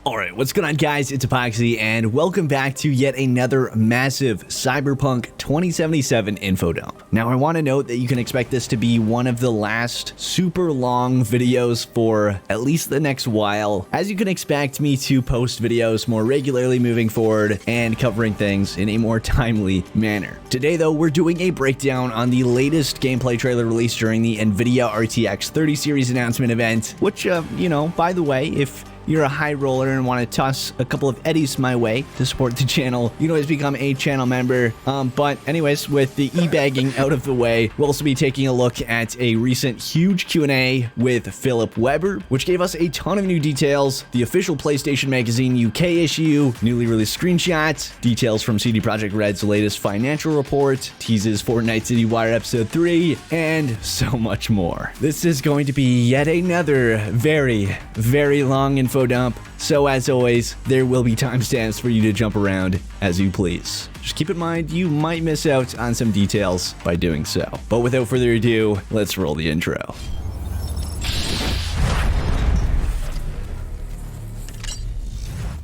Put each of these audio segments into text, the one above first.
Alright, what's going on guys, it's Epoxy and welcome back to yet another massive Cyberpunk 2077 info dump. Now I want to note that you can expect this to be one of the last super long videos for at least the next while, as you can expect me to post videos more regularly moving forward and covering things in a more timely manner. Today though, we're doing a breakdown on the latest gameplay trailer released during the NVIDIA RTX 30 series announcement event, which, by the way, if you're a high roller and want to toss a couple of eddies my way to support the channel, you can always become a channel member. But anyways, with the e-bagging out of the way, we'll also be taking a look at a recent huge Q&A with Philip Weber, which gave us a ton of new details, the official PlayStation Magazine UK issue, newly released screenshots, details from CD Projekt Red's latest financial report, teases for Night City Wire Episode 3, and so much more. This is going to be yet another very, very long info dump, so as always, there will be timestamps for you to jump around as you please. Just keep in mind, you might miss out on some details by doing so. But without further ado, let's roll the intro.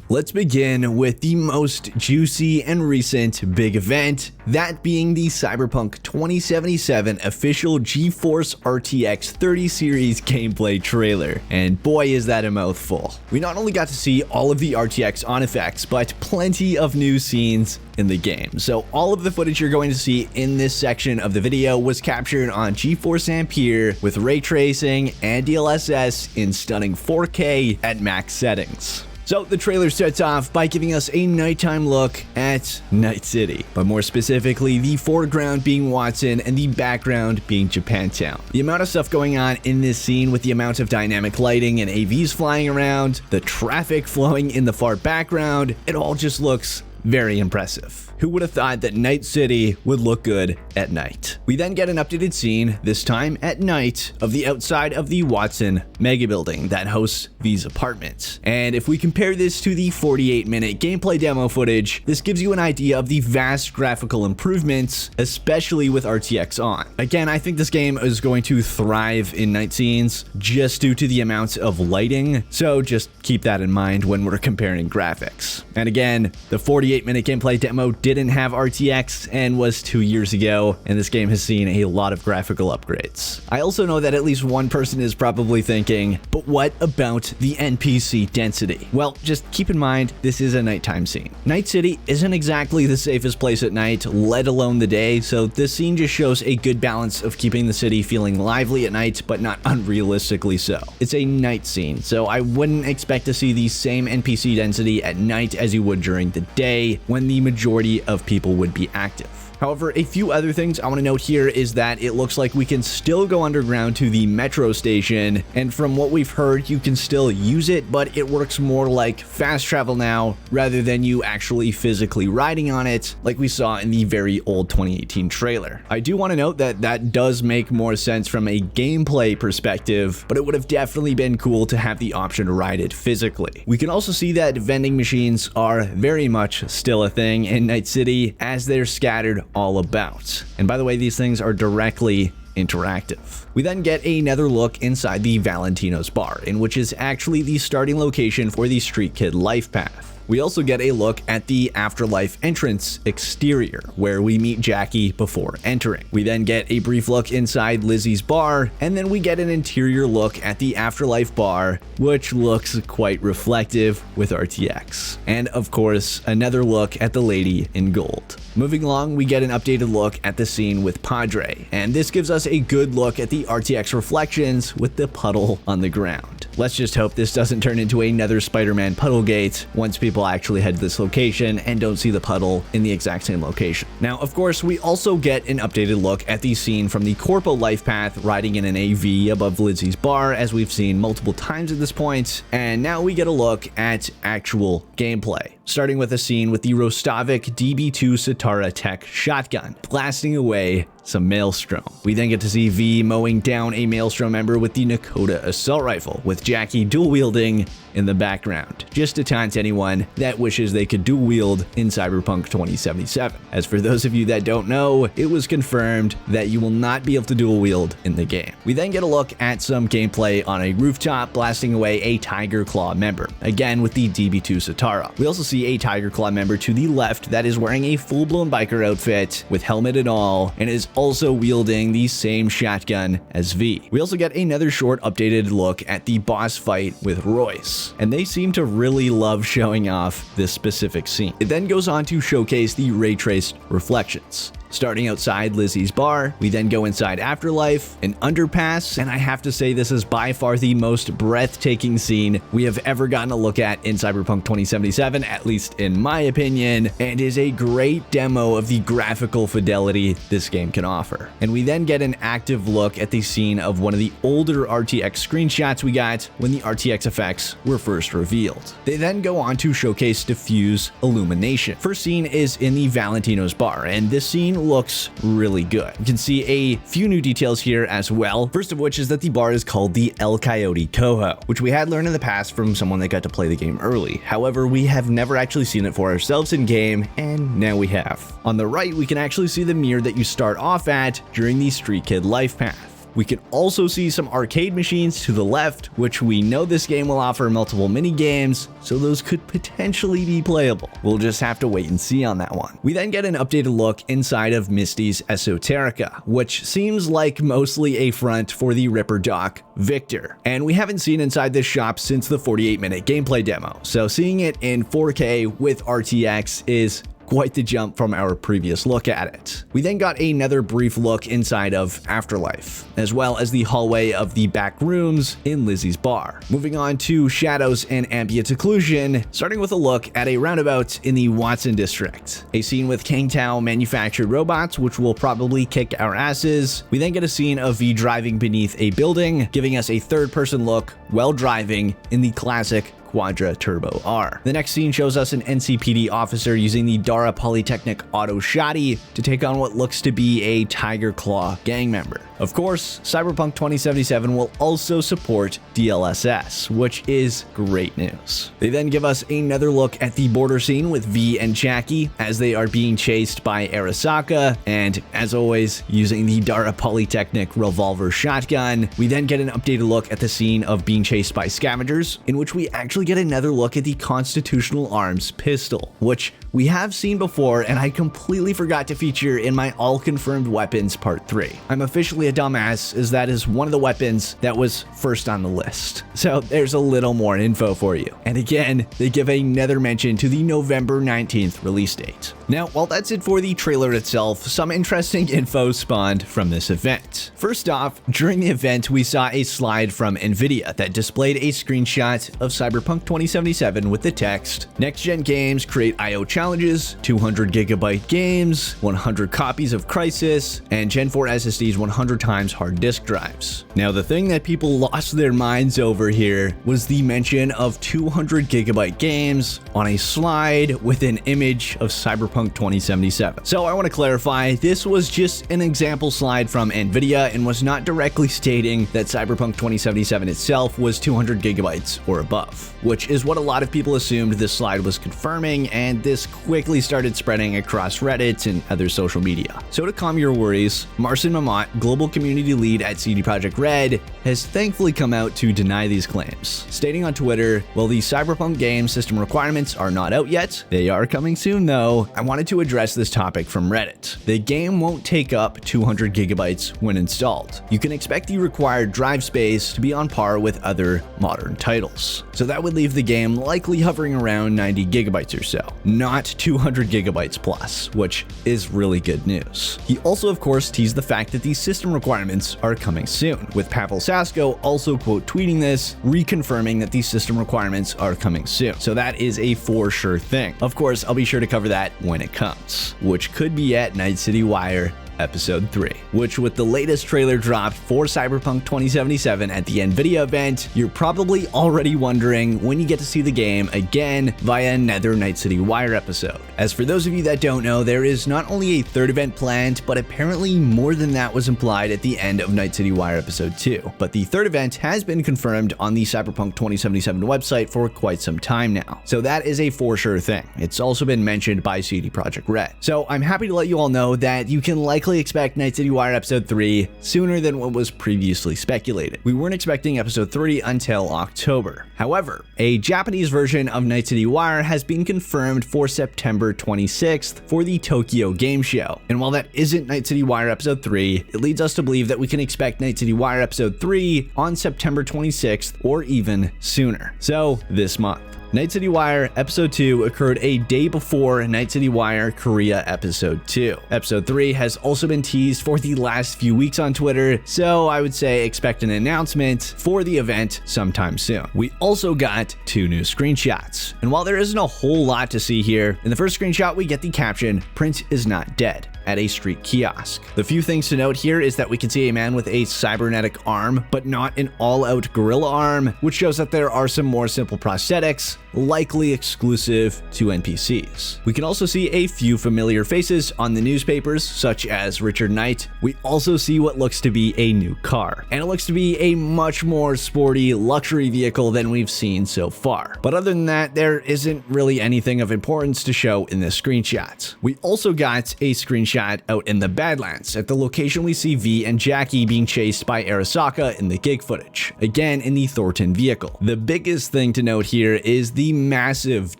Let's begin with the most juicy and recent big event, that being the Cyberpunk 2077 official GeForce RTX 30 series gameplay trailer. And boy is that a mouthful. We not only got to see all of the RTX on effects, but plenty of new scenes in the game. So all of the footage you're going to see in this section of the video was captured on GeForce Ampere with ray tracing and DLSS in stunning 4K at max settings. So the trailer starts off by giving us a nighttime look at Night City, but more specifically the foreground being Watson and the background being Japantown. The amount of stuff going on in this scene with the amount of dynamic lighting and AVs flying around, the traffic flowing in the far background, it all just looks very impressive. Who would have thought that Night City would look good at night? We then get an updated scene, this time at night, of the outside of the Watson mega building that hosts V's apartments. And if we compare this to the 48-minute gameplay demo footage, this gives you an idea of the vast graphical improvements, especially with RTX on. Again, I think this game is going to thrive in night scenes just due to the amount of lighting, so just keep that in mind when we're comparing graphics. And again, the 48-minute gameplay demo didn't have RTX and was 2 years ago, and this game has seen a lot of graphical upgrades. I also know that at least one person is probably thinking, but what about the NPC density? Well, just keep in mind, this is a nighttime scene. Night City isn't exactly the safest place at night, let alone the day, so this scene just shows a good balance of keeping the city feeling lively at night, but not unrealistically so. It's a night scene, so I wouldn't expect to see the same NPC density at night as you would during the day, when the majority of people would be active. However, a few other things I want to note here is that it looks like we can still go underground to the metro station, and from what we've heard, you can still use it, but it works more like fast travel now rather than you actually physically riding on it like we saw in the very old 2018 trailer. I do want to note that that does make more sense from a gameplay perspective, but it would have definitely been cool to have the option to ride it physically. We can also see that vending machines are very much still a thing in Night City as they're scattered all about. And by the way, these things are directly interactive. We then get another look inside the Valentino's bar, in which is actually the starting location for the Street Kid life path. We also get a look at the Afterlife entrance exterior, where we meet Jackie before entering. We then get a brief look inside Lizzie's bar, and then we get an interior look at the Afterlife bar, which looks quite reflective with RTX. And of course, another look at the lady in gold. Moving along, we get an updated look at the scene with Padre, and this gives us a good look at the RTX reflections with the puddle on the ground. Let's just hope this doesn't turn into another Spider-Man Puddlegate once people actually head to this location and don't see the puddle in the exact same location. Now, of course, we also get an updated look at the scene from the Corpo life path riding in an AV above Lizzie's bar, as we've seen multiple times at this point, and now we get a look at actual gameplay. starting with a scene with the Rostovic DB2 Satara Tech shotgun, blasting away some Maelstrom. We then get to see V mowing down a Maelstrom member with the Nakota assault rifle, with Jackie dual wielding in the background, just to taunt anyone that wishes they could dual wield in Cyberpunk 2077. As for those of you that don't know, it was confirmed that you will not be able to dual wield in the game. We then get a look at some gameplay on a rooftop, blasting away a Tiger Claw member, again with the DB2 Satara. We also see a Tiger Claw member to the left that is wearing a full-blown biker outfit with helmet and all, and is also wielding the same shotgun as V. We also get another short updated look at the boss fight with Royce, and they seem to really love showing off this specific scene. It then goes on to showcase the ray traced reflections. Starting outside Lizzie's bar, we then go inside Afterlife, an underpass, and I have to say this is by far the most breathtaking scene we have ever gotten a look at in Cyberpunk 2077, at least in my opinion, and is a great demo of the graphical fidelity this game can offer. And we then get an active look at the scene of one of the older RTX screenshots we got when the RTX effects were first revealed. They then go on to showcase diffuse illumination. First scene is in the Valentino's bar, and this scene looks really good. You can see a few new details here as well. First of which is that the bar is called the El Coyote Coho, which we had learned in the past from someone that got to play the game early. However, we have never actually seen it for ourselves in game, and now we have. On the right, we can actually see the mirror that you start off at during the Street Kid life path. We can also see some arcade machines to the left, which we know this game will offer multiple mini games, so those could potentially be playable. We'll just have to wait and see on that one. We then get an updated look inside of Misty's Esoterica, which seems like mostly a front for the Ripper Doc Victor. And we haven't seen inside this shop since the 48-minute gameplay demo, so seeing it in 4K with RTX is quite the jump from our previous look at it. We then got another brief look inside of Afterlife, as well as the hallway of the back rooms in Lizzie's bar. Moving on to shadows and ambient occlusion, starting with a look at a roundabout in the Watson district. A scene with Kangtao manufactured robots, which will probably kick our asses. We then get a scene of V driving beneath a building, giving us a third-person look while driving in the classic Quadra Turbo R. The next scene shows us an NCPD officer using the Dara Polytechnic Auto Shotty to take on what looks to be a Tiger Claw gang member. Of course, Cyberpunk 2077 will also support DLSS, which is great news. They then give us another look at the border scene with V and Jackie as they are being chased by Arasaka, and as always, using the Dara Polytechnic revolver shotgun. We then get an updated look at the scene of being chased by scavengers, in which we actually get another look at the Constitutional Arms pistol, which we have seen before and I completely forgot to feature in my all confirmed weapons part 3. I'm officially a dumbass, as that is one of the weapons that was first on the list. So there's a little more info for you. And again, they give another mention to the November 19th release date. Now, while that's it for the trailer itself, some interesting info spawned from this event. First off, during the event, we saw a slide from Nvidia that displayed a screenshot of Cyberpunk 2077 with the text, "Next gen games create IO challenges, 200 gigabyte games, 100 copies of Crysis, and Gen 4 SSDs 100 times hard disk drives." Now, the thing that people lost their minds over here was the mention of 200 gigabyte games on a slide with an image of Cyberpunk 2077. So I want to clarify, this was just an example slide from Nvidia and was not directly stating that Cyberpunk 2077 itself was 200 gigabytes or above, which is what a lot of people assumed this slide was confirming, and this quickly started spreading across Reddit and other social media. So to calm your worries, Marcin Mamot, global community lead at CD Projekt Red, has thankfully come out to deny these claims, stating on Twitter, "While the Cyberpunk game system requirements are not out yet, they are coming soon though. I wanted to address this topic from Reddit. The game won't take up 200 gigabytes when installed. You can expect the required drive space to be on par with other modern titles. So that would leave the game likely hovering around 90 gigabytes or so, not 200 gigabytes plus, which is really good news." He also, of course, teased the fact that these system requirements are coming soon, with Pavel Sasko also quote tweeting this, reconfirming that these system requirements are coming soon. So that is a for sure thing. Of course, I'll be sure to cover that when it comes, which could be at Night City Wire Episode 3, which with the latest trailer dropped for Cyberpunk 2077 at the NVIDIA event, you're probably already wondering when you get to see the game again via another Night City Wire episode. As for those of you that don't know, there is not only a third event planned, but apparently more than that was implied at the end of Night City Wire Episode 2. But the third event has been confirmed on the Cyberpunk 2077 website for quite some time now, so that is a for sure thing. It's also been mentioned by CD Projekt Red. So I'm happy to let you all know that you can likely expect Night City Wire Episode 3 sooner than what was previously speculated. We weren't expecting Episode 3 until October. However, a Japanese version of Night City Wire has been confirmed for September 26th for the Tokyo Game Show. And while that isn't Night City Wire Episode 3, it leads us to believe that we can expect Night City Wire Episode 3 on September 26th or even sooner. So this month. Night City Wire Episode 2 occurred a day before Night City Wire Korea Episode 2. Episode 3 has also been teased for the last few weeks on Twitter, so I would say expect an announcement for the event sometime soon. We also got 2 new screenshots, and while there isn't a whole lot to see here, in the first screenshot we get the caption, "Prince is not dead," at a street kiosk. The few things to note here is that we can see a man with a cybernetic arm, but not an all-out gorilla arm, which shows that there are some more simple prosthetics, likely exclusive to NPCs. We can also see a few familiar faces on the newspapers, such as Richard Knight. We also see what looks to be a new car, and it looks to be a much more sporty luxury vehicle than we've seen so far. But other than that, there isn't really anything of importance to show in this screenshot. We also got a screenshot out in the Badlands. At the location, we see V and Jackie being chased by Arasaka in the gig footage, again in the Thornton vehicle. The biggest thing to note here is the massive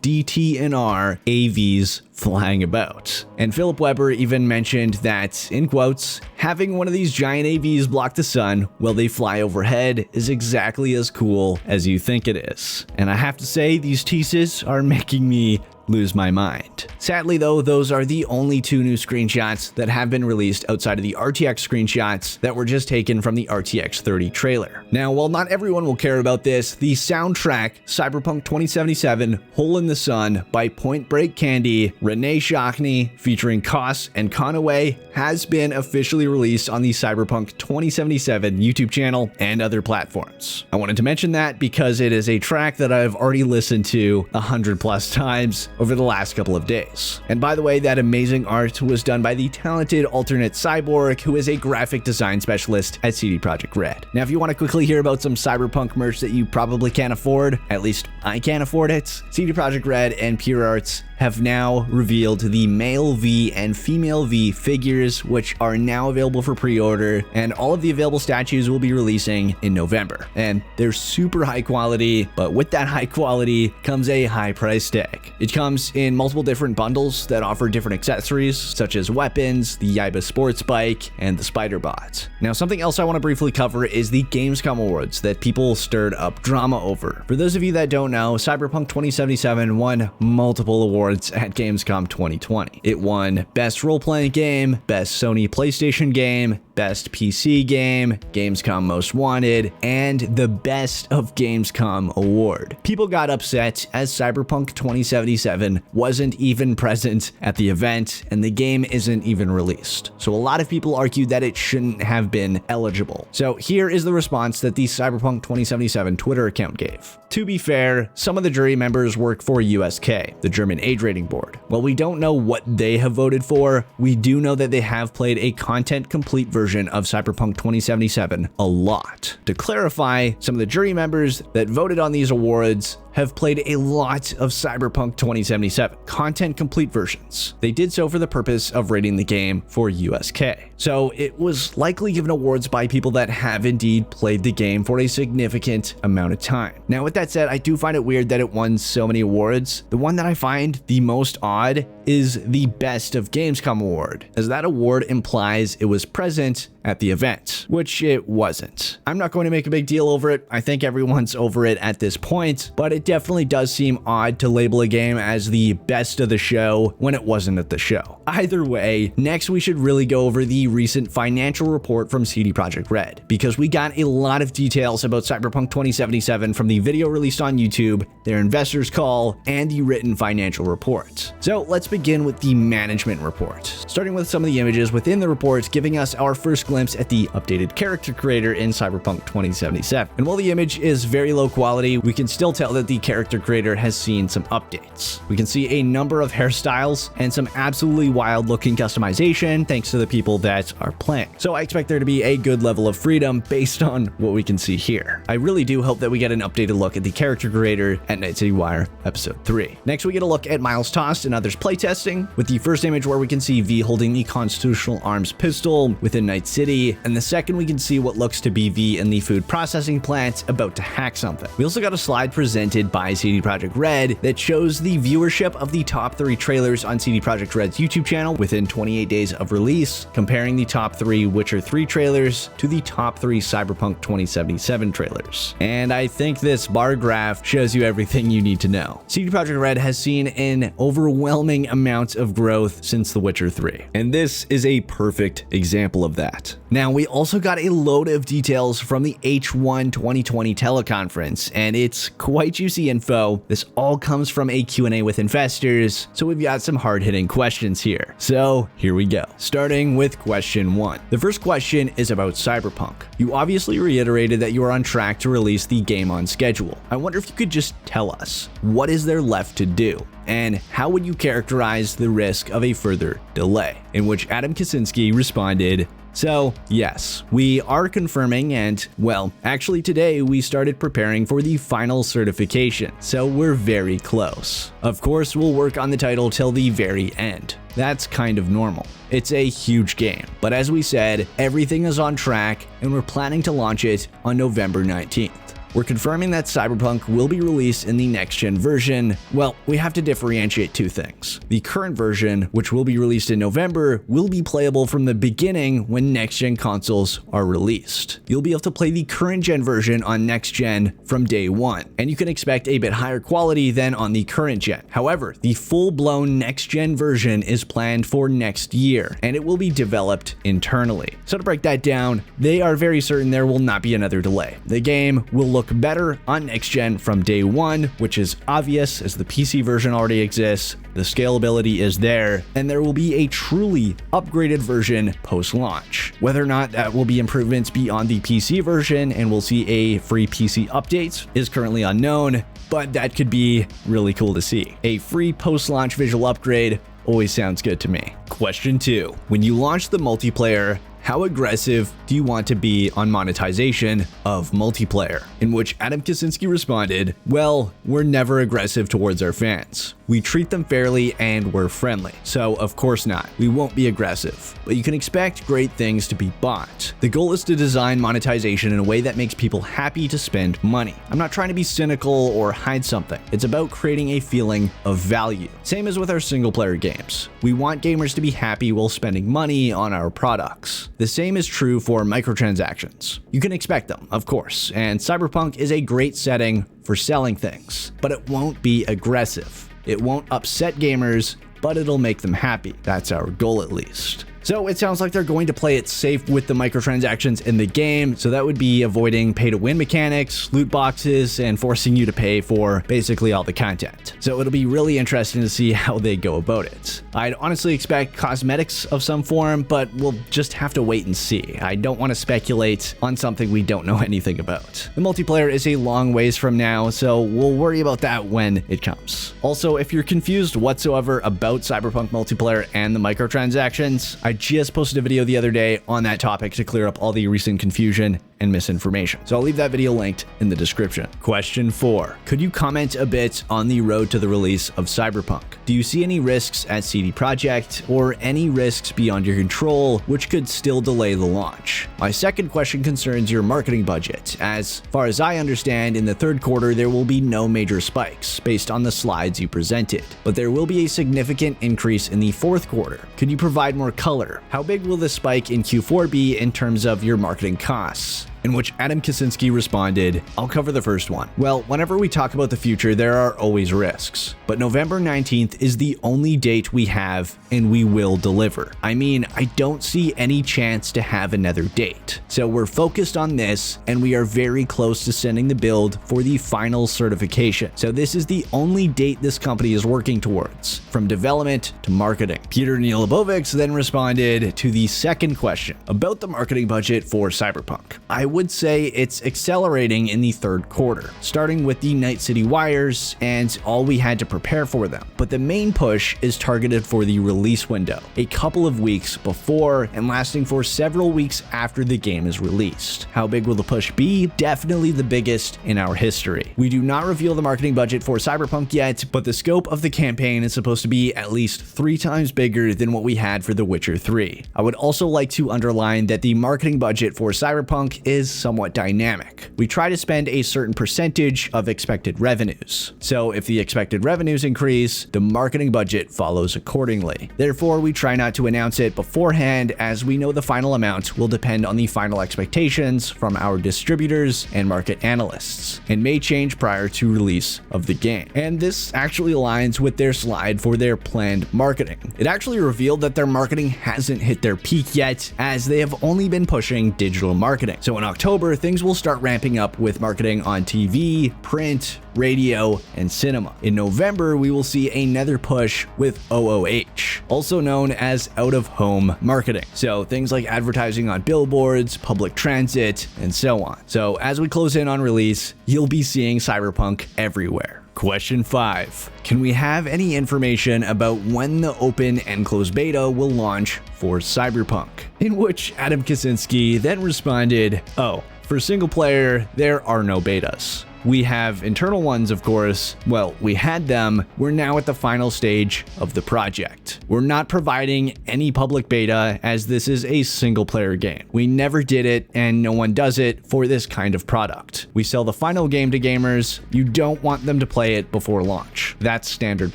DT&R AVs flying about. And Philip Weber even mentioned that, in quotes, having one of these giant AVs block the sun while they fly overhead is exactly as cool as you think it is. And I have to say, these teases are making me lose my mind. Sadly though, those are the only 2 new screenshots that have been released outside of the RTX screenshots that were just taken from the RTX 30 trailer. Now, while not everyone will care about this, the soundtrack Cyberpunk 2077 Hole in the Sun by Point Break Candy, Renee Shockney, featuring Koss and Conaway, has been officially released on the Cyberpunk 2077 YouTube channel and other platforms. I wanted to mention that because it is a track that I've already listened to 100+ times over the last couple of days. And by the way, that amazing art was done by the talented alternate Cyborg, who is a graphic design specialist at CD Projekt Red. Now, if you want to quickly hear about some Cyberpunk merch that you probably can't afford, at least I can't afford it, CD Projekt Red and PureArts have now revealed the male V and female V figures, which are now available for pre-order, and all of the available statues will be releasing in November. And they're super high quality, but with that high quality comes a high price tag. It comes in multiple different bundles that offer different accessories, such as weapons, the Yaiba sports bike, and the spider bot. Now, something else I want to briefly cover is the Gamescom Awards that people stirred up drama over. For those of you that don't know, Cyberpunk 2077 won multiple awards at Gamescom 2020. It won Best Role-Playing Game, Best Sony PlayStation Game, Best PC Game, Gamescom Most Wanted, and the Best of Gamescom Award. People got upset as Cyberpunk 2077 wasn't even present at the event and the game isn't even released. So a lot of people argued that it shouldn't have been eligible. So here is the response that the Cyberpunk 2077 Twitter account gave. To be fair, some of the jury members work for USK, the German age rating board. While we don't know what they have voted for, we do know that they have played a content complete version of Cyberpunk 2077 a lot. To clarify, some of the jury members that voted on these awards have played a lot of Cyberpunk 2077 content complete versions. They did so for the purpose of rating the game for USK. So it was likely given awards by people that have indeed played the game for a significant amount of time. Now, with that said, I do find it weird that it won so many awards. The one that I find the most odd is the Best of Gamescom award, as that award implies it was present at the event, which it wasn't. I'm not going to make a big deal over it. I think everyone's over it at this point, but it definitely does seem odd to label a game as the best of the show when it wasn't at the show. Either way, next we should really go over the recent financial report from CD Projekt Red, because we got a lot of details about Cyberpunk 2077 from the video released on YouTube, their investors call, and the written financial report. So let's begin with the management report, starting with some of the images within the report, giving us our first glimpse at the updated character creator in Cyberpunk 2077. And while the image is very low quality, we can still tell that the character creator has seen some updates. We can see a number of hairstyles and some absolutely wild looking customization thanks to the people that are playing. So I expect there to be a good level of freedom based on what we can see here. I really do hope that we get an updated look at the character creator at Night City Wire Episode 3. Next, we get a look at Miles Tost and others playtesting, with the first image where we can see V holding the Constitutional Arms pistol within Night City, and the second we can see what looks to be V in the food processing plant about to hack something. We also got a slide presented by CD Projekt Red that shows the viewership of the top 3 trailers on CD Projekt Red's YouTube channel within 28 days of release, comparing the top 3 Witcher 3 trailers to the top 3 Cyberpunk 2077 trailers. And I think this bar graph shows you everything you need to know. CD Projekt Red has seen an overwhelming amount of growth since The Witcher 3, and this is a perfect example of that. Now, we also got a load of details from the H1 2020 teleconference, and it's quite juicy info. This all comes from a Q&A with investors, so we've got some hard-hitting questions here. So here we go, starting with question 1. The first question is about Cyberpunk. You obviously reiterated that you are on track to release the game on schedule. I wonder if you could just tell us, what is there left to do? And how would you characterize the risk of a further delay? In which Adam Kaczynski responded, so yes, we are confirming, and well, actually today we started preparing for the final certification, so we're very close. Of course, we'll work on the title till the very end. That's kind of normal. It's a huge game, but as we said, everything is on track and we're planning to launch it on November 19th. We're confirming that Cyberpunk will be released in the next-gen version. Well, we have to differentiate 2 things. The current version, which will be released in November, will be playable from the beginning when next-gen consoles are released. You'll be able to play the current-gen version on next-gen from day 1, and you can expect a bit higher quality than on the current-gen. However, the full-blown next-gen version is planned for next year, and it will be developed internally. So to break that down, they are very certain there will not be another delay. The game will look better on next gen from day 1, which is obvious as the PC version already exists, the scalability is there, and there will be a truly upgraded version post-launch. Whether or not that will be improvements beyond the PC version and we'll see a free PC update is currently unknown, but that could be really cool to see. A free post-launch visual upgrade always sounds good to me. Question 2. When you launch the multiplayer, how aggressive do you want to be on monetization of multiplayer? In which Adam Kaczynski responded, well, we're never aggressive towards our fans. We treat them fairly and we're friendly. So of course not, we won't be aggressive, but you can expect great things to be bought. The goal is to design monetization in a way that makes people happy to spend money. I'm not trying to be cynical or hide something. It's about creating a feeling of value. Same as with our single player games. We want gamers to be happy while spending money on our products. The same is true for microtransactions. You can expect them, of course, and Cyberpunk is a great setting for selling things, but it won't be aggressive. It won't upset gamers, but it'll make them happy. That's our goal, at least. So it sounds like they're going to play it safe with the microtransactions in the game, so that would be avoiding pay-to-win mechanics, loot boxes, and forcing you to pay for basically all the content. So it'll be really interesting to see how they go about it. I'd honestly expect cosmetics of some form, but we'll just have to wait and see. I don't want to speculate on something we don't know anything about. The multiplayer is a long ways from now, so we'll worry about that when it comes. Also, if you're confused whatsoever about Cyberpunk multiplayer and the microtransactions, I just posted a video the other day on that topic to clear up all the recent confusion and misinformation. So I'll leave that video linked in the description. Question 4. Could you comment a bit on the road to the release of Cyberpunk? Do you see any risks at CD Projekt or any risks beyond your control which could still delay the launch? My second question concerns your marketing budget. As far as I understand, in the third quarter there will be no major spikes based on the slides you presented, but there will be a significant increase in the fourth quarter. Could you provide more color? How big will the spike in Q4 be in terms of your marketing costs? In which Adam Kaczynski responded, "I'll cover the first one. Well, whenever we talk about the future, there are always risks. But November 19th is the only date we have, and we will deliver. I mean, I don't see any chance to have another date. So we're focused on this, and we are very close to sending the build for the final certification. So this is the only date this company is working towards, from development to marketing." Peter Nielabovich then responded to the second question about the marketing budget for Cyberpunk. "I would say it's accelerating in the third quarter, starting with the Night City wires and all we had to prepare for them. But the main push is targeted for the release window, a couple of weeks before and lasting for several weeks after the game is released. How big will the push be? Definitely the biggest in our history. We do not reveal the marketing budget for Cyberpunk yet, but the scope of the campaign is supposed to be at least 3 times bigger than what we had for The Witcher 3. I would also like to underline that the marketing budget for Cyberpunk is somewhat dynamic. We try to spend a certain percentage of expected revenues. So if the expected revenues increase, the marketing budget follows accordingly. Therefore, we try not to announce it beforehand, as we know the final amount will depend on the final expectations from our distributors and market analysts, and may change prior to release of the game. And this actually aligns with their slide for their planned marketing. It actually revealed that their marketing hasn't hit their peak yet, as they have only been pushing digital marketing. So in October, things will start ramping up with marketing on TV, print, radio, and cinema. In November, we will see another push with OOH, also known as out-of-home marketing. So things like advertising on billboards, public transit, and so on. So as we close in on release, you'll be seeing Cyberpunk everywhere. Question 5. Can we have any information about when the open and closed beta will launch for Cyberpunk? In which Adam Kaczynski then responded, "Oh, for single player, there are no betas. We have internal ones, of course. Well, we had them. We're now at the final stage of the project. We're not providing any public beta, as this is a single player game. We never did it, and no one does it for this kind of product. We sell the final game to gamers. You don't want them to play it before launch. That's standard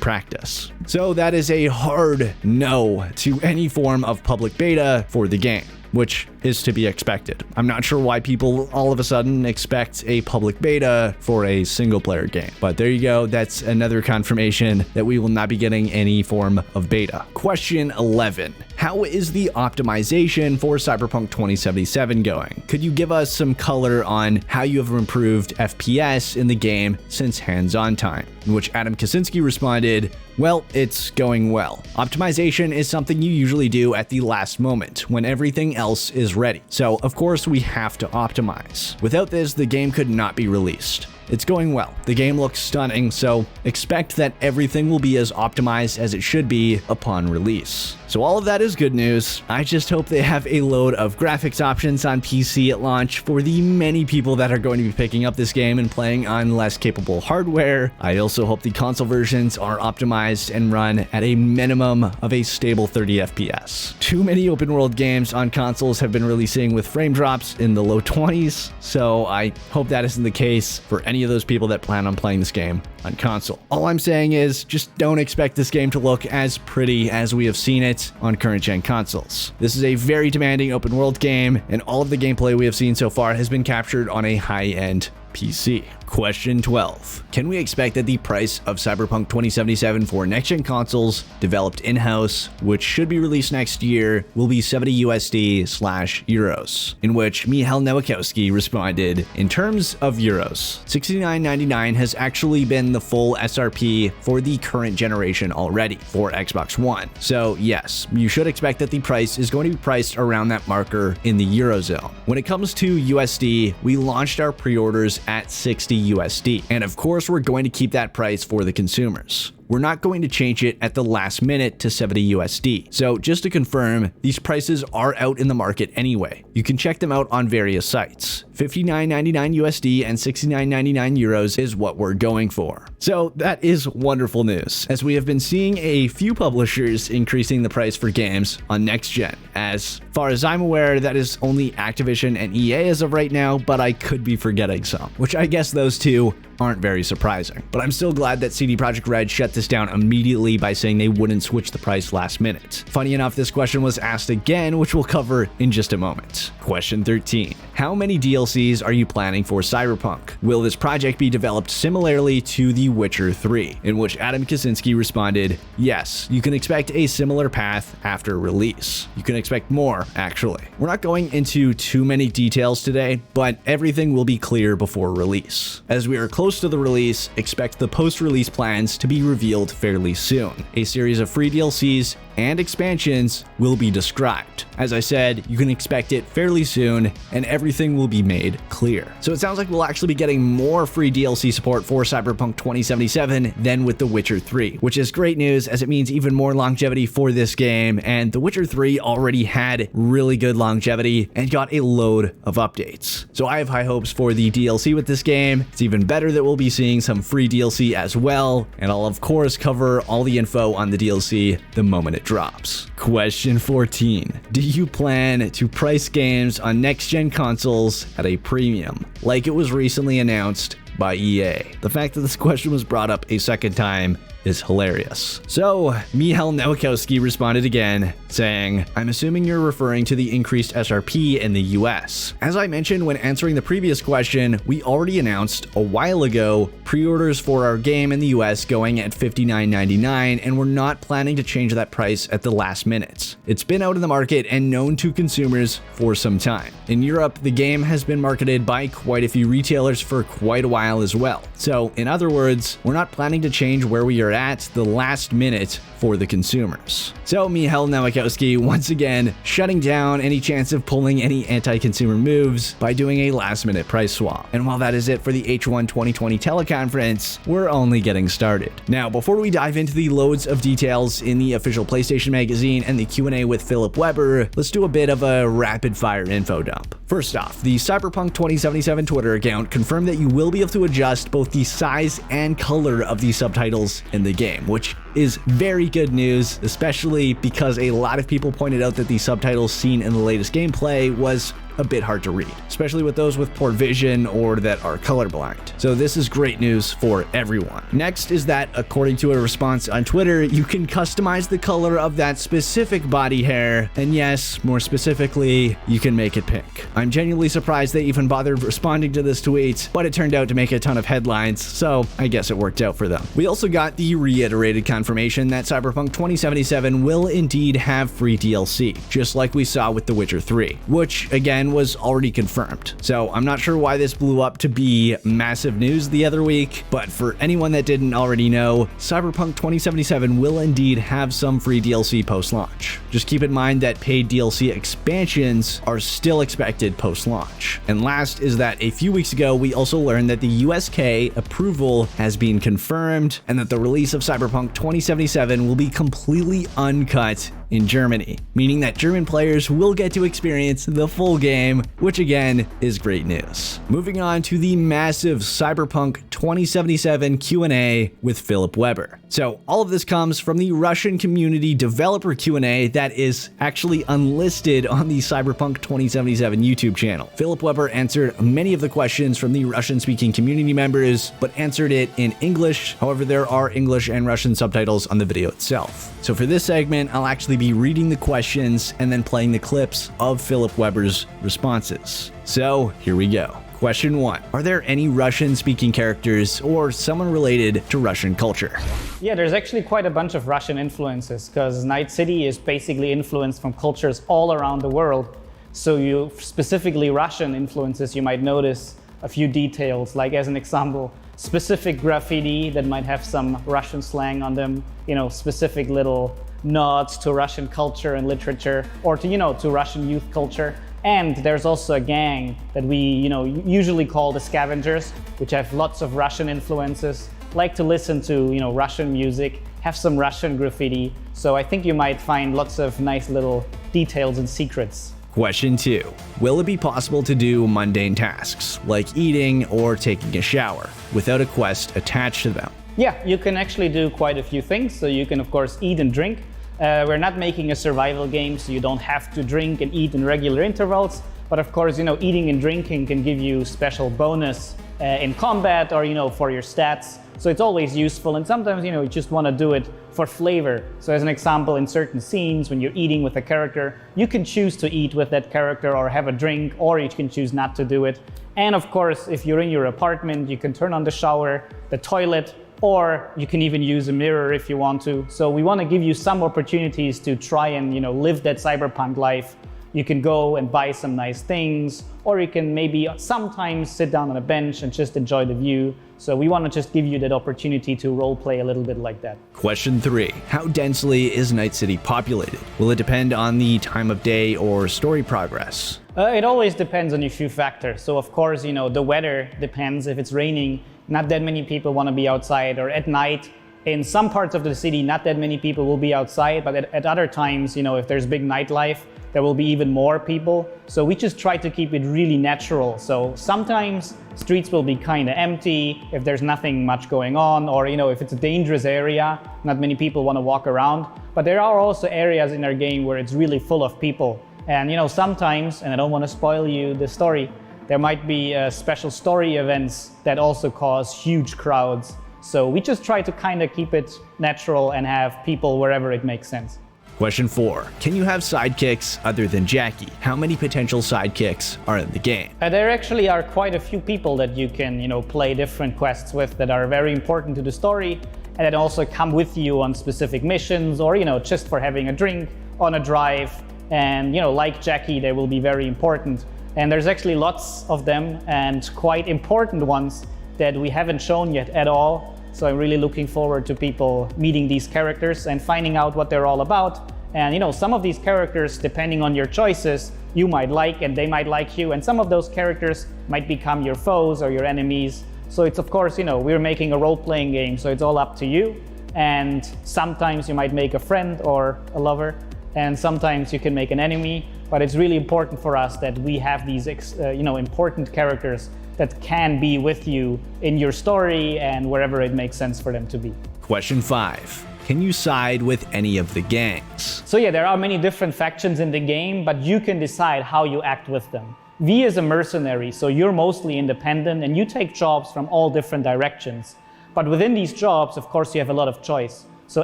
practice." So that is a hard no to any form of public beta for the game, which is to be expected. I'm not sure why people all of a sudden expect a public beta for a single player game, but there you go. That's another confirmation that we will not be getting any form of beta. Question 11. How is the optimization for Cyberpunk 2077 going? Could you give us some color on how you have improved FPS in the game since hands-on time? In which Adam Kaczynski responded, "Well, it's going well. Optimization is something you usually do at the last moment, when everything else is ready. So, of course, we have to optimize. Without this, the game could not be released. It's going well. The game looks stunning, so expect that everything will be as optimized as it should be upon release." So all of that is good news. I just hope they have a load of graphics options on PC at launch for the many people that are going to be picking up this game and playing on less capable hardware. I also hope the console versions are optimized and run at a minimum of a stable 30 FPS. Too many open world games on consoles have been releasing with frame drops in the low 20s, so I hope that isn't the case for any of those people that plan on playing this game on console. All I'm saying is just don't expect this game to look as pretty as we have seen it on current gen consoles. This is a very demanding open world game, and all of the gameplay we have seen so far has been captured on a high-end PC. Question 12. Can we expect that the price of Cyberpunk 2077 for next-gen consoles developed in-house, which should be released next year, will be $70/euros? In which Michał Nowakowski responded, "In terms of euros, $69.99 has actually been the full SRP for the current generation already for Xbox One. So yes, you should expect that the price is going to be priced around that marker in the Eurozone. When it comes to USD, we launched our pre-orders at $60, and of course we're going to keep that price for the consumers. We're not going to change it at the last minute to $70. So just to confirm, these prices are out in the market anyway. You can check them out on various sites. $59.99 and €69.99 is what we're going for. So that is wonderful news, as we have been seeing a few publishers increasing the price for games on next gen. As far as I'm aware, that is only Activision and EA as of right now, but I could be forgetting some, which I guess those two aren't very surprising. But I'm still glad that CD Projekt Red shut this down immediately by saying they wouldn't switch the price last minute. Funny enough, this question was asked again, which we'll cover in just a moment. Question 13. How many DLCs are you planning for Cyberpunk? Will this project be developed similarly to The Witcher 3? In which Adam Kaczynski responded, yes, you can expect a similar path after release. You can expect more, actually. We're not going into too many details today, but everything will be clear before release. As we are close to the release, expect the post-release plans to be revealed fairly soon. A series of free DLCs and expansions will be described. As I said, you can expect it fairly soon, and everything will be made clear. So it sounds like we'll actually be getting more free DLC support for Cyberpunk 2077 than with The Witcher 3, which is great news as it means even more longevity for this game, and The Witcher 3 already had really good longevity and got a load of updates. So I have high hopes for the DLC with this game. It's even better that we'll be seeing some free DLC as well, and I'll of course cover all the info on the DLC the moment it drops. Question 14. Do you plan to price games on next-gen consoles at a premium, like it was recently announced by EA? The fact that this question was brought up a second time is hilarious. So, Michal Nowakowski responded again, saying, I'm assuming you're referring to the increased SRP in the US. As I mentioned when answering the previous question, we already announced a while ago pre-orders for our game in the US going at $59.99, and we're not planning to change that price at the last minute. It's been out in the market and known to consumers for some time. In Europe, the game has been marketed by quite a few retailers for quite a while as well. So, in other words, we're not planning to change where we are at the last minute for the consumers. So Michal Nowakowski once again shutting down any chance of pulling any anti-consumer moves by doing a last-minute price swap. And while that is it for the H1 2020 teleconference, we're only getting started. Now, before we dive into the loads of details in the official PlayStation magazine and the Q&A with Philip Weber, let's do a bit of a rapid-fire info dump. First off, the Cyberpunk 2077 Twitter account confirmed that you will be able to adjust both the size and color of the subtitles in the game, which is very good news, especially because a lot of people pointed out that the subtitles seen in the latest gameplay was a bit hard to read, especially with those with poor vision or that are colorblind. So this is great news for everyone. Next is that, according to a response on Twitter, you can customize the color of that specific body hair, and yes, more specifically, you can make it pink. I'm genuinely surprised they even bothered responding to this tweet, but it turned out to make a ton of headlines, so I guess it worked out for them. We also got the reiterated confirmation that Cyberpunk 2077 will indeed have free DLC, just like we saw with The Witcher 3, which again was already confirmed. So I'm not sure why this blew up to be massive news the other week, but for anyone that didn't already know, Cyberpunk 2077 will indeed have some free DLC post-launch. Just keep in mind that paid DLC expansions are still expected post-launch. And last is that a few weeks ago, we also learned that the USK approval has been confirmed and that the release of Cyberpunk 2077 will be completely uncut in Germany, meaning that German players will get to experience the full game, which again is great news. Moving on to the massive Cyberpunk 2077 Q&A with Philip Weber. So all of this comes from the Russian community developer Q&A that is actually unlisted on the Cyberpunk 2077 YouTube channel. Philip Weber answered many of the questions from the Russian-speaking community members, but answered it in English. However, there are English and Russian subtitles on the video itself. So for this segment, I'll actually be reading the questions and then playing the clips of Philip Weber's responses. So here we go. Question 1. Are there any Russian-speaking characters or someone related to Russian culture? Yeah, there's actually quite a bunch of Russian influences because Night City is basically influenced from cultures all around the world. So you specifically Russian influences, you might notice a few details, like as an example, specific graffiti that might have some Russian slang on them, specific little nods to Russian culture and literature, or to Russian youth culture. And there's also a gang that we, usually call the Scavengers, which have lots of Russian influences, like to listen to, Russian music, have some Russian graffiti. So I think you might find lots of nice little details and secrets. Question 2. Will it be possible to do mundane tasks, like eating or taking a shower, without a quest attached to them? Yeah, you can actually do quite a few things. So you can, of course, eat and drink. We're not making a survival game, so you don't have to drink and eat in regular intervals. But of course, eating and drinking can give you special bonus in combat or, for your stats. So it's always useful, and sometimes, you just want to do it for flavor. So as an example, in certain scenes, when you're eating with a character, you can choose to eat with that character or have a drink, or you can choose not to do it. And of course, if you're in your apartment, you can turn on the shower, the toilet, or you can even use a mirror if you want to. So we want to give you some opportunities to try and, live that cyberpunk life. You can go and buy some nice things, or you can maybe sometimes sit down on a bench and just enjoy the view. So we want to just give you that opportunity to role play a little bit like that. Question 3. How densely is Night City populated? Will it depend on the time of day or story progress? It always depends on a few factors. So of course, the weather depends. If it's raining, not that many people want to be outside, or at night. In some parts of the city, not that many people will be outside, but at other times, if there's big nightlife, there will be even more people. So we just try to keep it really natural. So sometimes streets will be kind of empty if there's nothing much going on, or if it's a dangerous area, not many people want to walk around. But there are also areas in our game where it's really full of people. And sometimes, and I don't want to spoil you the story, there might be special story events that also cause huge crowds. So we just try to kind of keep it natural and have people wherever it makes sense. Question 4. Can you have sidekicks other than Jackie? How many potential sidekicks are in the game? There actually are quite a few people that you can, play different quests with that are very important to the story, and that also come with you on specific missions, or, just for having a drink on a drive. And, like Jackie, they will be very important. And there's actually lots of them, and quite important ones that we haven't shown yet at all. So I'm really looking forward to people meeting these characters and finding out what they're all about. And some of these characters, depending on your choices, you might like and they might like you. And some of those characters might become your foes or your enemies. So it's, of course, we're making a role-playing game, so it's all up to you. And sometimes you might make a friend or a lover, and sometimes you can make an enemy. But it's really important for us that we have these important characters that can be with you in your story and wherever it makes sense for them to be. Question 5. Can you side with any of the gangs? So yeah, there are many different factions in the game, but you can decide how you act with them. V is a mercenary, so you're mostly independent and you take jobs from all different directions. But within these jobs, of course, you have a lot of choice. So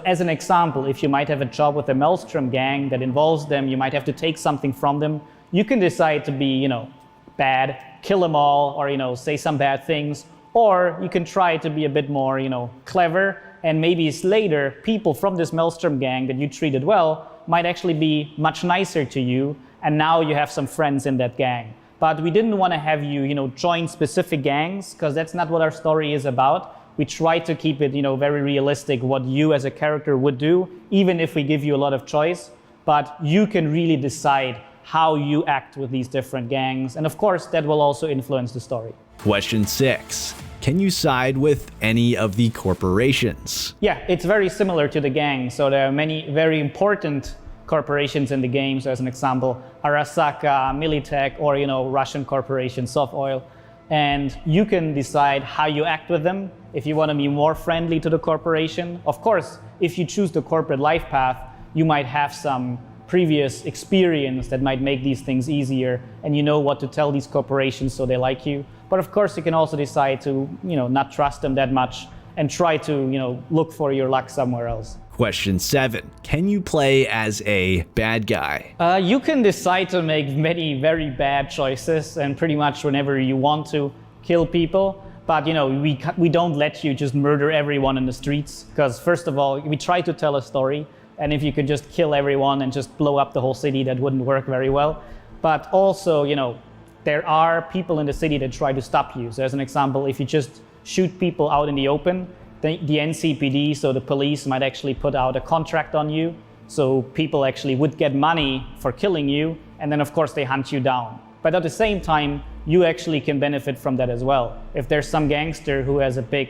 as an example, if you might have a job with a Maelstrom gang that involves them, you might have to take something from them. You can decide to be, bad, kill them all, or say some bad things, or you can try to be a bit more clever, and maybe later people from this Maelstrom gang that you treated well might actually be much nicer to you, and now you have some friends in that gang. But we didn't want to have you join specific gangs, because that's not what our story is about. We try to keep it very realistic what you as a character would do, even if we give you a lot of choice. But you can really decide how you act with these different gangs. And of course, that will also influence the story. Question 6. Can you side with any of the corporations? Yeah, it's very similar to the gang. So there are many very important corporations in the game. So as an example, Arasaka, Militech, or Russian corporation, Sofoil. And you can decide how you act with them. If you want to be more friendly to the corporation. Of course, if you choose the corporate life path, you might have some previous experience that might make these things easier, and you know what to tell these corporations so they like you. But of course, you can also decide to not trust them that much and try to look for your luck somewhere else. Question 7. Can you play as a bad guy? You can decide to make many very bad choices, and pretty much whenever you want to kill people. But we don't let you just murder everyone in the streets, because first of all, we try to tell a story. And if you could just kill everyone and just blow up the whole city, that wouldn't work very well. But also, there are people in the city that try to stop you. So as an example, if you just shoot people out in the open, the NCPD, so the police, might actually put out a contract on you. So people actually would get money for killing you. And then, of course, they hunt you down. But at the same time, you actually can benefit from that as well. If there's some gangster who has a big,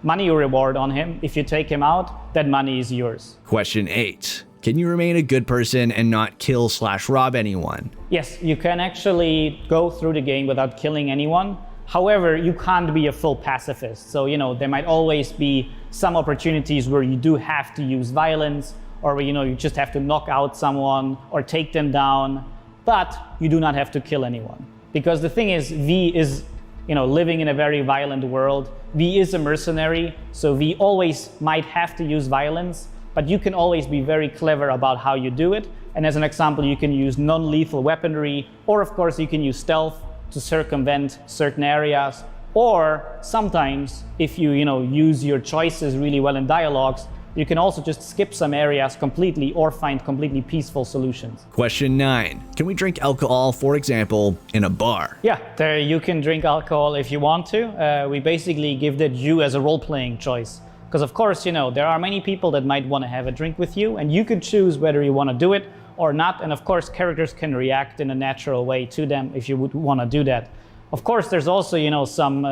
money reward on him, if you take him out, that money is yours. Question 8. Can you remain a good person and not kill/rob anyone? Yes, you can actually go through the game without killing anyone. However, you can't be a full pacifist. So, there might always be some opportunities where you do have to use violence, or where, you just have to knock out someone or take them down, but you do not have to kill anyone. Because the thing is, V is living in a very violent world. V is a mercenary, so V always might have to use violence, but you can always be very clever about how you do it. And as an example, you can use non-lethal weaponry, or of course you can use stealth to circumvent certain areas. Or sometimes, if you use your choices really well in dialogues, you can also just skip some areas completely or find completely peaceful solutions. Question 9. Can we drink alcohol, for example, in a bar? Yeah, there you can drink alcohol if you want to. We basically give that you as a role-playing choice. Because of course, there are many people that might want to have a drink with you, and you could choose whether you want to do it or not. And of course, characters can react in a natural way to them if you would want to do that. Of course, there's also, some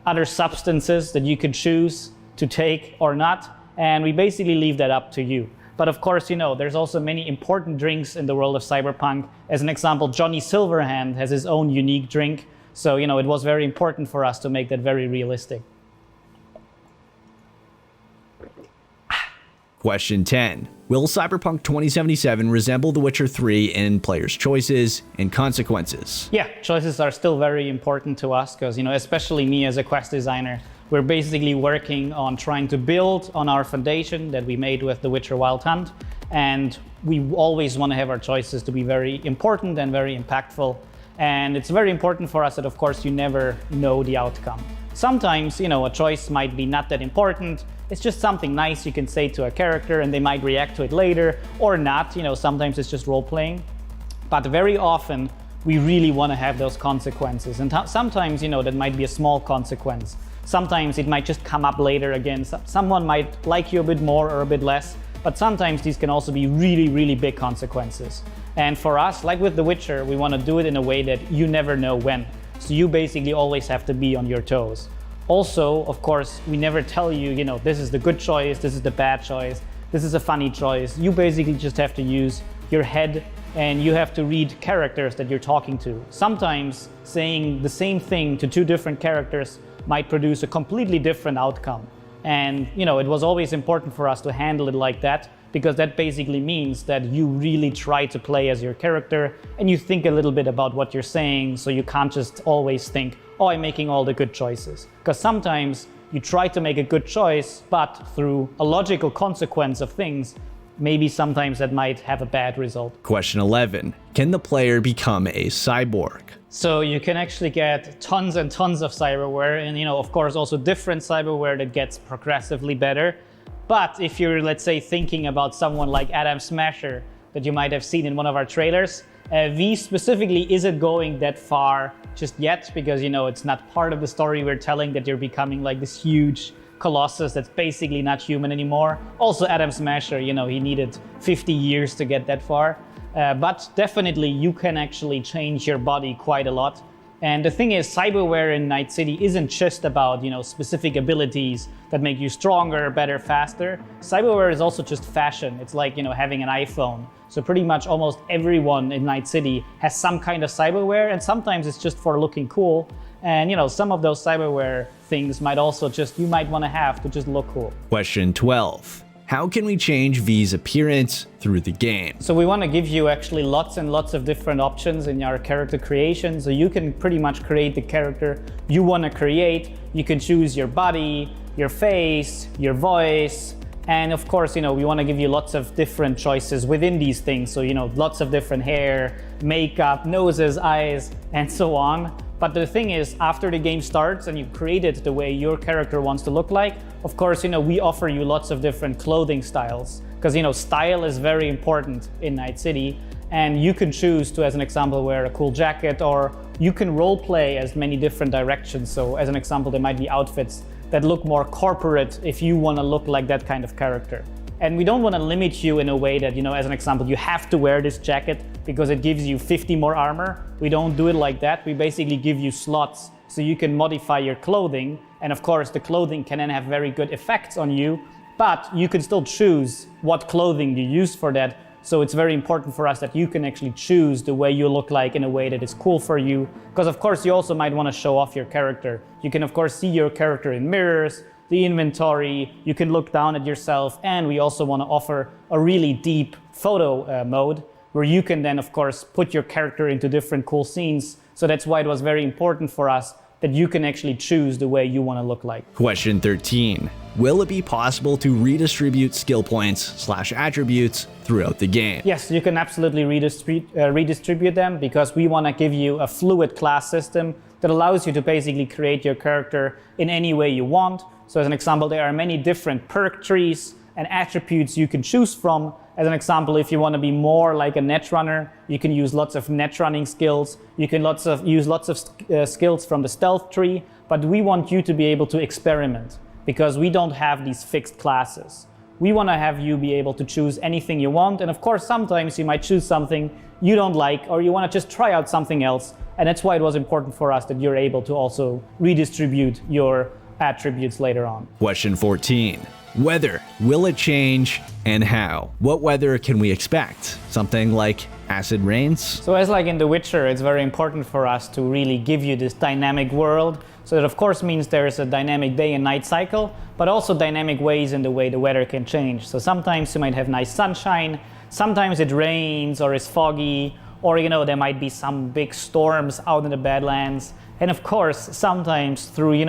other substances that you could choose to take or not. And we basically leave that up to you. But of course, there's also many important drinks in the world of Cyberpunk. As an example, Johnny Silverhand has his own unique drink. So, it was very important for us to make that very realistic. Question 10. Will Cyberpunk 2077 resemble The Witcher 3 in players' choices and consequences? Yeah, choices are still very important to us because, especially me as a quest designer, we're basically working on trying to build on our foundation that we made with The Witcher Wild Hunt. And we always want to have our choices to be very important and very impactful. And it's very important for us that, of course, you never know the outcome. Sometimes, a choice might be not that important. It's just something nice you can say to a character and they might react to it later or not. Sometimes it's just role-playing. But very often, we really want to have those consequences. And sometimes, that might be a small consequence. Sometimes it might just come up later again. Someone might like you a bit more or a bit less, but sometimes these can also be really, really big consequences. And for us, like with The Witcher, we want to do it in a way that you never know when. So you basically always have to be on your toes. Also, of course, we never tell you, this is the good choice, this is the bad choice, this is a funny choice. You basically just have to use your head and you have to read characters that you're talking to. Sometimes saying the same thing to two different characters might produce a completely different outcome. And it was always important for us to handle it like that, because that basically means that you really try to play as your character and you think a little bit about what you're saying, so you can't just always think, oh, I'm making all the good choices. Because sometimes you try to make a good choice, but through a logical consequence of things, maybe sometimes that might have a bad result. Question 11. Can the player become a cyborg? So you can actually get tons and tons of cyberware and, of course, also different cyberware that gets progressively better. But if you're, let's say, thinking about someone like Adam Smasher that you might have seen in one of our trailers, V specifically isn't going that far just yet because, it's not part of the story we're telling that you're becoming like this huge colossus that's basically not human anymore. Also, Adam Smasher, he needed 50 years to get that far. But definitely you can actually change your body quite a lot. And the thing is, cyberware in Night City isn't just about, specific abilities that make you stronger, better, faster. Cyberware is also just fashion. It's like, having an iPhone. So pretty much almost everyone in Night City has some kind of cyberware, and sometimes it's just for looking cool. And, some of those cyberware things might also you might want to have to just look cool. Question 12. How can we change V's appearance through the game? So we want to give you actually lots and lots of different options in our character creation. So you can pretty much create the character you want to create. You can choose your body, your face, your voice. And of course, we want to give you lots of different choices within these things. So, lots of different hair, makeup, noses, eyes, and so on. But the thing is, after the game starts and you've created the way your character wants to look like, of course, we offer you lots of different clothing styles. Because, style is very important in Night City. And you can choose to, as an example, wear a cool jacket, or you can role play as many different directions. So as an example, there might be outfits that look more corporate if you want to look like that kind of character. And we don't want to limit you in a way that, as an example, you have to wear this jacket because it gives you 50 more armor. We don't do it like that. We basically give you slots so you can modify your clothing. And of course, the clothing can then have very good effects on you, but you can still choose what clothing you use for that. So it's very important for us that you can actually choose the way you look like in a way that is cool for you. Because of course, you also might want to show off your character. You can of course see your character in mirrors, the inventory, you can look down at yourself, and we also want to offer a really deep photo mode where you can then of course put your character into different cool scenes. So that's why it was very important for us that you can actually choose the way you want to look like. Question 13. Will it be possible to redistribute skill points / attributes throughout the game? Yes, you can absolutely redistribute them, because we want to give you a fluid class system that allows you to basically create your character in any way you want. So as an example, there are many different perk trees and attributes you can choose from. As an example, if you want to be more like a netrunner, you can use lots of net running skills. You can use lots of skills from the stealth tree, but we want you to be able to experiment, because we don't have these fixed classes. We want to have you be able to choose anything you want. And of course, sometimes you might choose something you don't like, or you want to just try out something else. And that's why it was important for us that you're able to also redistribute your attributes later on. Question 14. Weather. Will it change, and how? What weather can we expect? Something like acid rains? So as like in The Witcher, it's very important for us to really give you this dynamic world. So that of course means there is a dynamic day and night cycle, but also dynamic ways in the way the weather can change. So sometimes you might have nice sunshine, sometimes it rains or is foggy, or there might be some big storms out in the Badlands. And of course, sometimes through,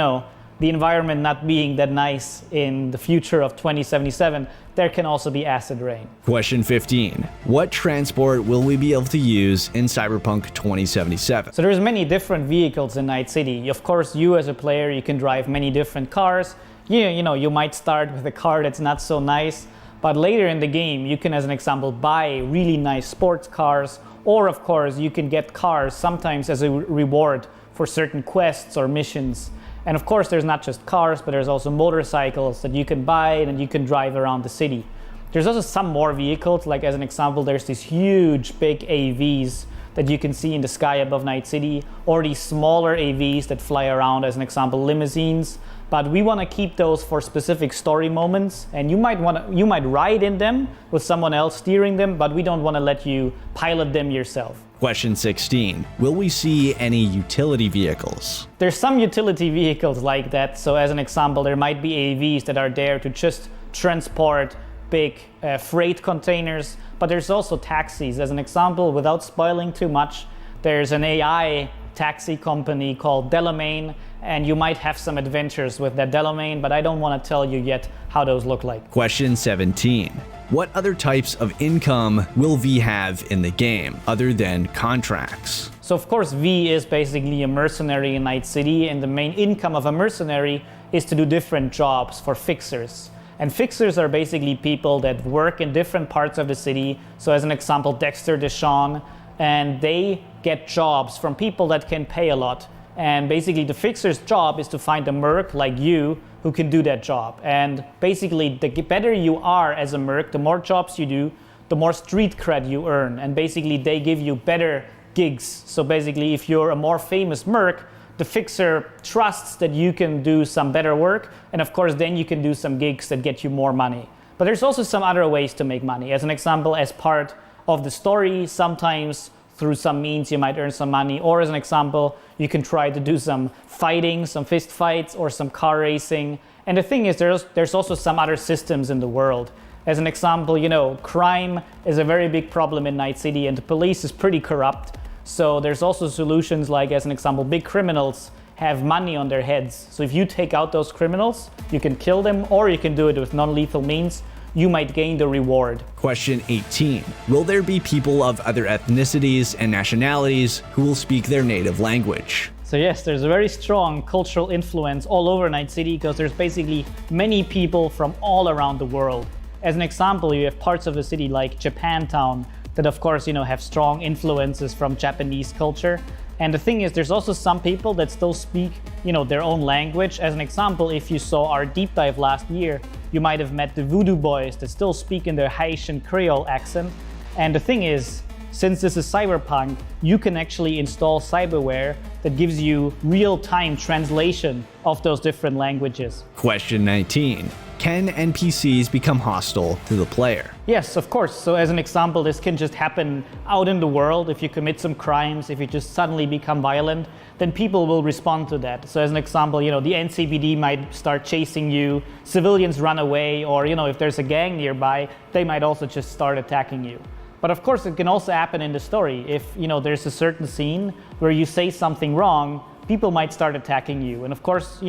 the environment not being that nice in the future of 2077, there can also be acid rain. Question 15. What transport will we be able to use in Cyberpunk 2077? So there's many different vehicles in Night City. Of course, you as a player, you can drive many different cars. You might start with a car that's not so nice, but later in the game, you can, as an example, buy really nice sports cars, or of course, you can get cars sometimes as a reward for certain quests or missions. And of course, there's not just cars, but there's also motorcycles that you can buy and you can drive around the city. There's also some more vehicles, like as an example, there's these huge big AVs that you can see in the sky above Night City, or these smaller AVs that fly around, as an example, limousines. But we want to keep those for specific story moments, and you might ride in them with someone else steering them, but we don't want to let you pilot them yourself. Question 16. Will we see any utility vehicles? There's some utility vehicles like that. So as an example, there might be AVs that are there to just transport big freight containers, but there's also taxis. As an example, without spoiling too much, there's an AI taxi company called Delamain, and you might have some adventures with that Delamain, but I don't want to tell you yet how those look like. Question 17. What other types of income will V have in the game, other than contracts? So of course, V is basically a mercenary in Night City, and the main income of a mercenary is to do different jobs for fixers. And fixers are basically people that work in different parts of the city. So as an example, Dexter Deshawn, and they get jobs from people that can pay a lot. And basically the fixer's job is to find a merc like you who can do that job. And basically the better you are as a merc, the more jobs you do, the more street cred you earn. And basically they give you better gigs. So basically if you're a more famous merc, the fixer trusts that you can do some better work. And of course then you can do some gigs that get you more money. But there's also some other ways to make money. As an example, as part of the story, sometimes through some means you might earn some money, or as an example, you can try to do some fighting, some fist fights, or some car racing. And the thing is, there's also some other systems in the world. As an example, crime is a very big problem in Night City, and the police is pretty corrupt. So there's also solutions like, as an example, big criminals have money on their heads. So if you take out those criminals, you can kill them, or you can do it with non-lethal means. You might gain the reward. Question 18. Will there be people of other ethnicities and nationalities who will speak their native language? So yes, there's a very strong cultural influence all over Night City, because there's basically many people from all around the world. As an example, you have parts of the city like Japantown that of course, have strong influences from Japanese culture. And the thing is, there's also some people that still speak, their own language. As an example, if you saw our deep dive last year, you might have met the Voodoo Boys that still speak in their Haitian Creole accent. And the thing is, since this is Cyberpunk, you can actually install cyberware that gives you real-time translation of those different languages. Question 19. Can NPCs become hostile to the player? Yes, of course. So as an example, this can just happen out in the world. If you commit some crimes, if you just suddenly become violent, then people will respond to that. So as an example, the NCPD might start chasing you, civilians run away, or if there's a gang nearby, they might also just start attacking you. But of course, it can also happen in the story. If there's a certain scene where you say something wrong, people might start attacking you. And of course,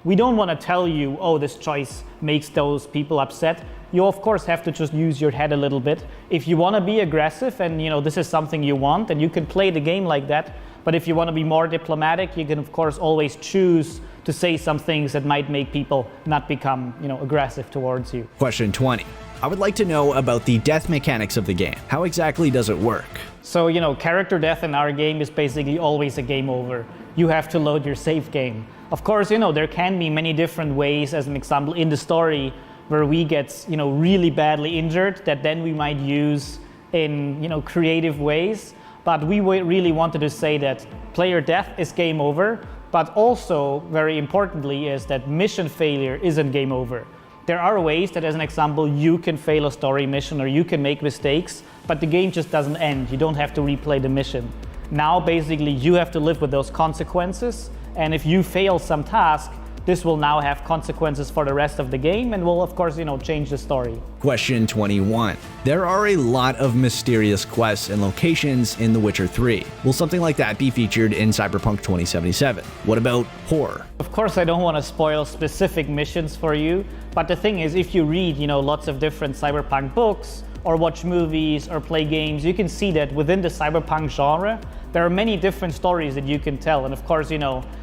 we don't want to tell you, oh, this choice makes those people upset. You of course have to just use your head a little bit. If you want to be aggressive and this is something you want, and you can play the game like that. But if you want to be more diplomatic, you can of course always choose to say some things that might make people not become aggressive towards you. Question 20. I would like to know about the death mechanics of the game. How exactly does it work? So, character death in our game is basically always a game over. You have to load your save game. Of course, there can be many different ways, as an example, in the story where we get, really badly injured that then we might use in, creative ways. But we really wanted to say that player death is game over, but also, very importantly, is that mission failure isn't game over. There are ways that, as an example, you can fail a story mission or you can make mistakes, but the game just doesn't end. You don't have to replay the mission. Now, basically, you have to live with those consequences, and if you fail some task, this will now have consequences for the rest of the game and will, of course, change the story. Question 21. There are a lot of mysterious quests and locations in The Witcher 3. Will something like that be featured in Cyberpunk 2077? What about horror? Of course, I don't want to spoil specific missions for you, but the thing is, if you read, lots of different Cyberpunk books, or watch movies, or play games, you can see that within the Cyberpunk genre, there are many different stories that you can tell. And of course,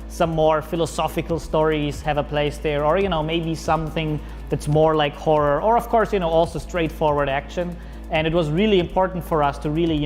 some more philosophical stories have a place there, or maybe something that's more like horror, or of course, also straightforward action. And it was really important for us to really,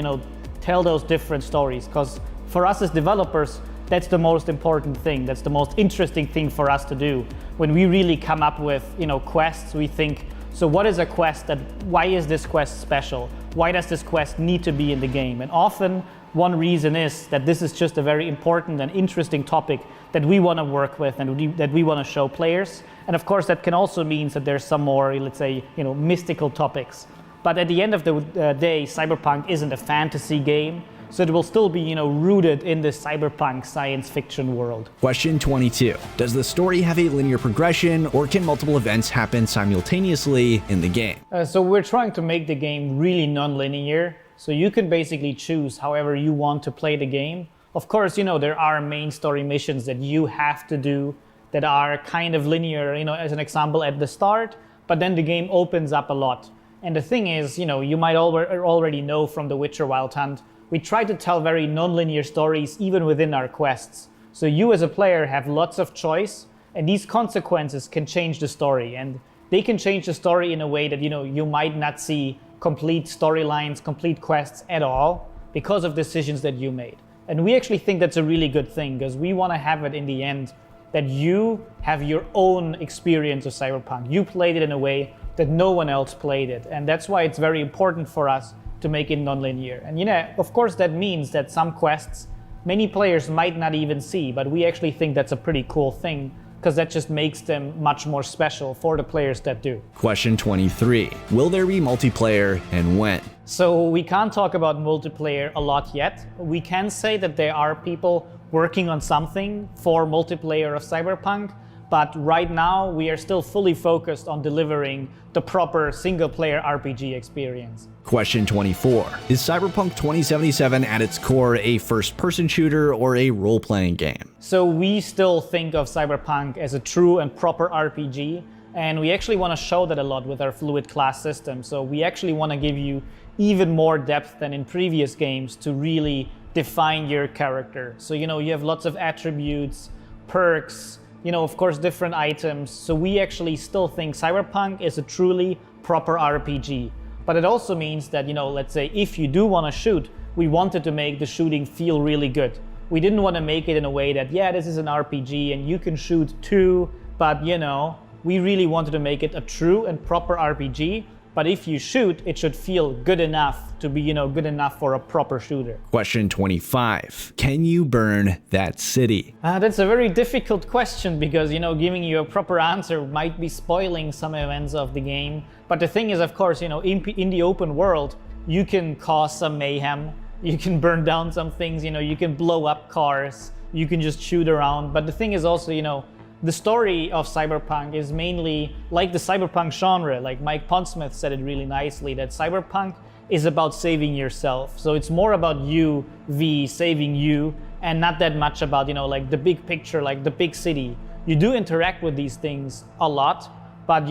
tell those different stories, because for us as developers, that's the most important thing. That's the most interesting thing for us to do. When we really come up with, quests, we think, so what is a quest why is this quest special? Why does this quest need to be in the game? And often one reason is that this is just a very important and interesting topic that we want to work with and that we want to show players. And of course, that can also mean that there's some more, let's say, mystical topics. But at the end of the day, Cyberpunk isn't a fantasy game. So it will still be, rooted in the cyberpunk science fiction world. Question 22. Does the story have a linear progression, or can multiple events happen simultaneously in the game? So we're trying to make the game really non-linear. So you can basically choose however you want to play the game. Of course, there are main story missions that you have to do that are kind of linear, as an example at the start, but then the game opens up a lot. And the thing is, you might already know from The Witcher Wild Hunt, we try to tell very non-linear stories even within our quests. So you as a player have lots of choice, and these consequences can change the story. And they can change the story in a way that you might not see complete storylines, complete quests at all because of decisions that you made. And we actually think that's a really good thing, because we want to have it in the end that you have your own experience of Cyberpunk. You played it in a way that no one else played it. And that's why it's very important for us to make it non-linear. And of course that means that some quests many players might not even see, but we actually think that's a pretty cool thing, because that just makes them much more special for the players that do. Question 23. Will there be multiplayer, and when? So we can't talk about multiplayer a lot yet. We can say that there are people working on something for multiplayer of Cyberpunk, but right now we are still fully focused on delivering the proper single-player RPG experience. Question 24. Is Cyberpunk 2077 at its core a first-person shooter or a role-playing game? So we still think of Cyberpunk as a true and proper RPG, and we actually want to show that a lot with our fluid class system. So we actually want to give you even more depth than in previous games to really define your character. So you have lots of attributes, perks, of course, different items. So we actually still think Cyberpunk is a truly proper RPG. But it also means that, let's say if you do want to shoot, we wanted to make the shooting feel really good. We didn't want to make it in a way that, this is an RPG and you can shoot too, but we really wanted to make it a true and proper RPG. But if you shoot, it should feel good enough to be, good enough for a proper shooter. Question 25. Can you burn that city? That's a very difficult question, because, giving you a proper answer might be spoiling some events of the game. But the thing is, of course, in the open world, you can cause some mayhem. You can burn down some things, you can blow up cars. You can just shoot around. But the thing is also, the story of Cyberpunk is mainly like the Cyberpunk genre. Like Mike Pondsmith said it really nicely, that Cyberpunk is about saving yourself. So it's more about you v saving you, and not that much about, like the big picture, like the big city. You do interact with these things a lot, but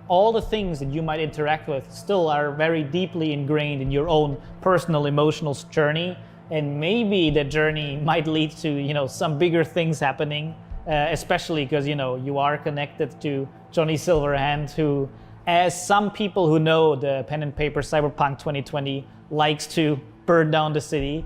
all the things that you might interact with still are very deeply ingrained in your own personal emotional journey. And maybe the journey might lead to, some bigger things happening, especially because, you are connected to Johnny Silverhand, who, as some people who know the pen and paper Cyberpunk 2020, likes to burn down the city.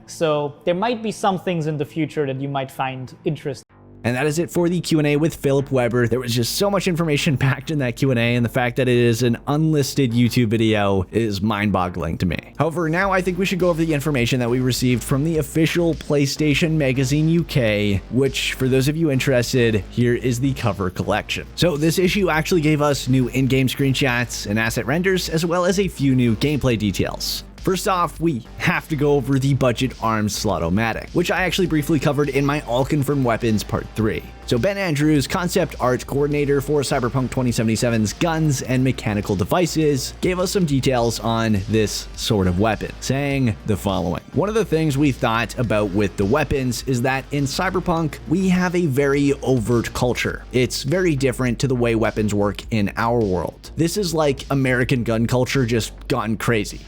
So there might be some things in the future that you might find interesting. And that is it for the Q&A with Philip Weber. There was just so much information packed in that Q&A, and the fact that it is an unlisted YouTube video is mind-boggling to me. However, now I think we should go over the information that we received from the official PlayStation Magazine UK, which, for those of you interested, here is the cover collection. So this issue actually gave us new in-game screenshots and asset renders, as well as a few new gameplay details. First off, we have to go over the budget arms Slaughtomatic, which I actually briefly covered in my All Confirmed Weapons Part 3. So Ben Andrews, concept art coordinator for Cyberpunk 2077's guns and mechanical devices, gave us some details on this sort of weapon, saying the following. One of the things we thought about with the weapons is that in Cyberpunk, we have a very overt culture. It's very different to the way weapons work in our world. This is like American gun culture just gone crazy,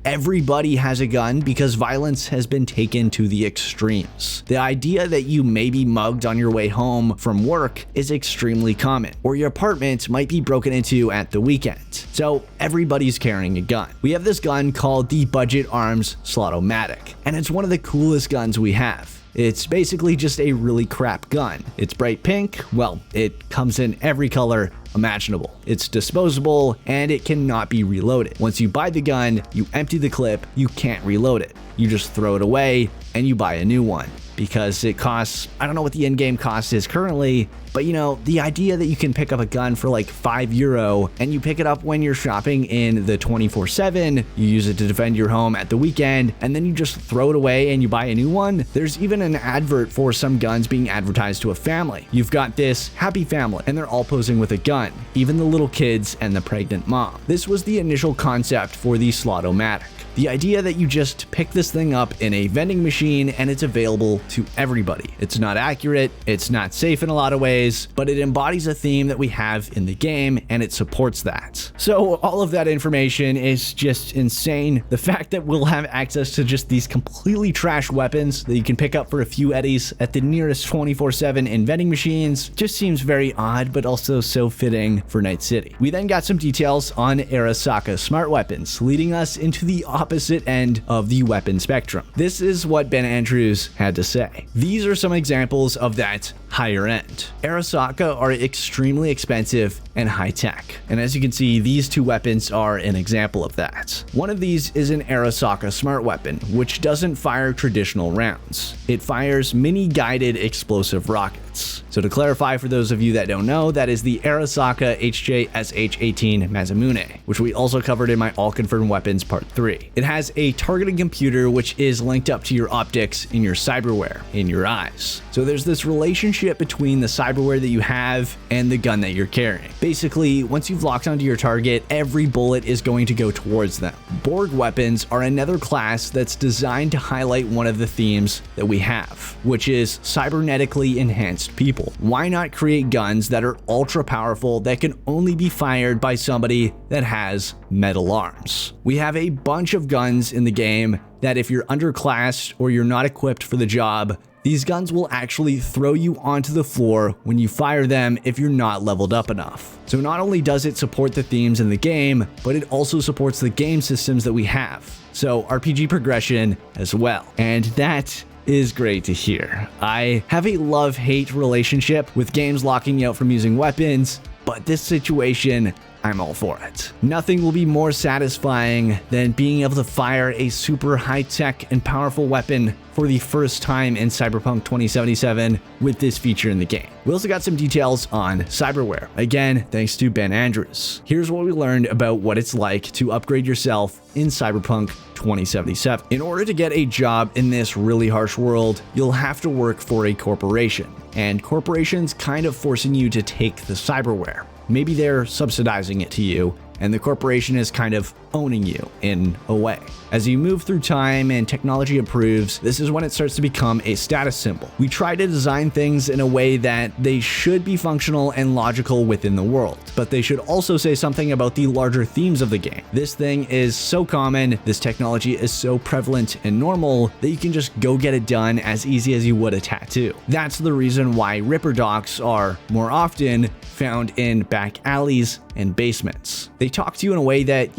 Everybody has a gun because violence has been taken to the extremes. The idea that you may be mugged on your way home from work is extremely common, or your apartment might be broken into at the weekend. So everybody's carrying a gun. We have this gun called the Budget Arms Slaughtomatic, and it's one of the coolest guns we have. It's basically just a really crap gun. It's bright pink, well, it comes in every color imaginable. It's disposable, and it cannot be reloaded. Once you buy the gun, you empty the clip, you can't reload it. You just throw it away, and you buy a new one. Because it costs, I don't know what the in-game cost is currently, but the idea that you can pick up a gun for like €5 and you pick it up when you're shopping in the 24/7, you use it to defend your home at the weekend, and then you just throw it away and you buy a new one. There's even an advert for some guns being advertised to a family. You've got this happy family and they're all posing with a gun, even the little kids and the pregnant mom. This was the initial concept for the Slaughtomatic. The idea that you just pick this thing up in a vending machine and it's available to everybody. It's not accurate, it's not safe in a lot of ways, but it embodies a theme that we have in the game and it supports that. So all of that information is just insane. The fact that we'll have access to just these completely trash weapons that you can pick up for a few eddies at the nearest 24/7 in vending machines just seems very odd, but also so fitting for Night City. We then got some details on Arasaka smart weapons, leading us into the opposite end of the weapon spectrum. This is what Ben Andrews had to say. These are some examples of that higher end. Arasaka are extremely expensive and high tech. And as you can see, these two weapons are an example of that. One of these is an Arasaka smart weapon, which doesn't fire traditional rounds. It fires mini guided explosive rockets. So to clarify for those of you that don't know, that is the Arasaka HJSH-18 Mazamune, which we also covered in my All Confirmed Weapons Part 3. It has a targeting computer which is linked up to your optics in your cyberware, in your eyes. So there's this relationship between the cyberware that you have and the gun that you're carrying. Basically, once you've locked onto your target, every bullet is going to go towards them. Borg weapons are another class that's designed to highlight one of the themes that we have, which is cybernetically enhanced people. Why not create guns that are ultra powerful that can only be fired by somebody that has metal arms? We have a bunch of guns in the game that if you're underclassed or you're not equipped for the job, these guns will actually throw you onto the floor when you fire them if you're not leveled up enough. So not only does it support the themes in the game, but it also supports the game systems that we have. So RPG progression as well. And that is great to hear. I have a love-hate relationship with games locking me out from using weapons, but this situation, I'm all for it. Nothing will be more satisfying than being able to fire a super high-tech and powerful weapon for the first time in Cyberpunk 2077 with this feature in the game. We also got some details on Cyberware, again thanks to Ben Andrews. Here's what we learned about what it's like to upgrade yourself in Cyberpunk 2077. In order to get a job in this really harsh world, you'll have to work for a corporation, and corporations kind of forcing you to take the cyberware. Maybe they're subsidizing it to you, and the corporation is kind of owning you in a way. As you move through time and technology improves, this is when it starts to become a status symbol. We try to design things in a way that they should be functional and logical within the world, but they should also say something about the larger themes of the game. This thing is so common, this technology is so prevalent and normal that you can just go get it done as easy as you would a tattoo. That's the reason why Ripper docs are more often found in back alleys and basements. They talk to you in a way that,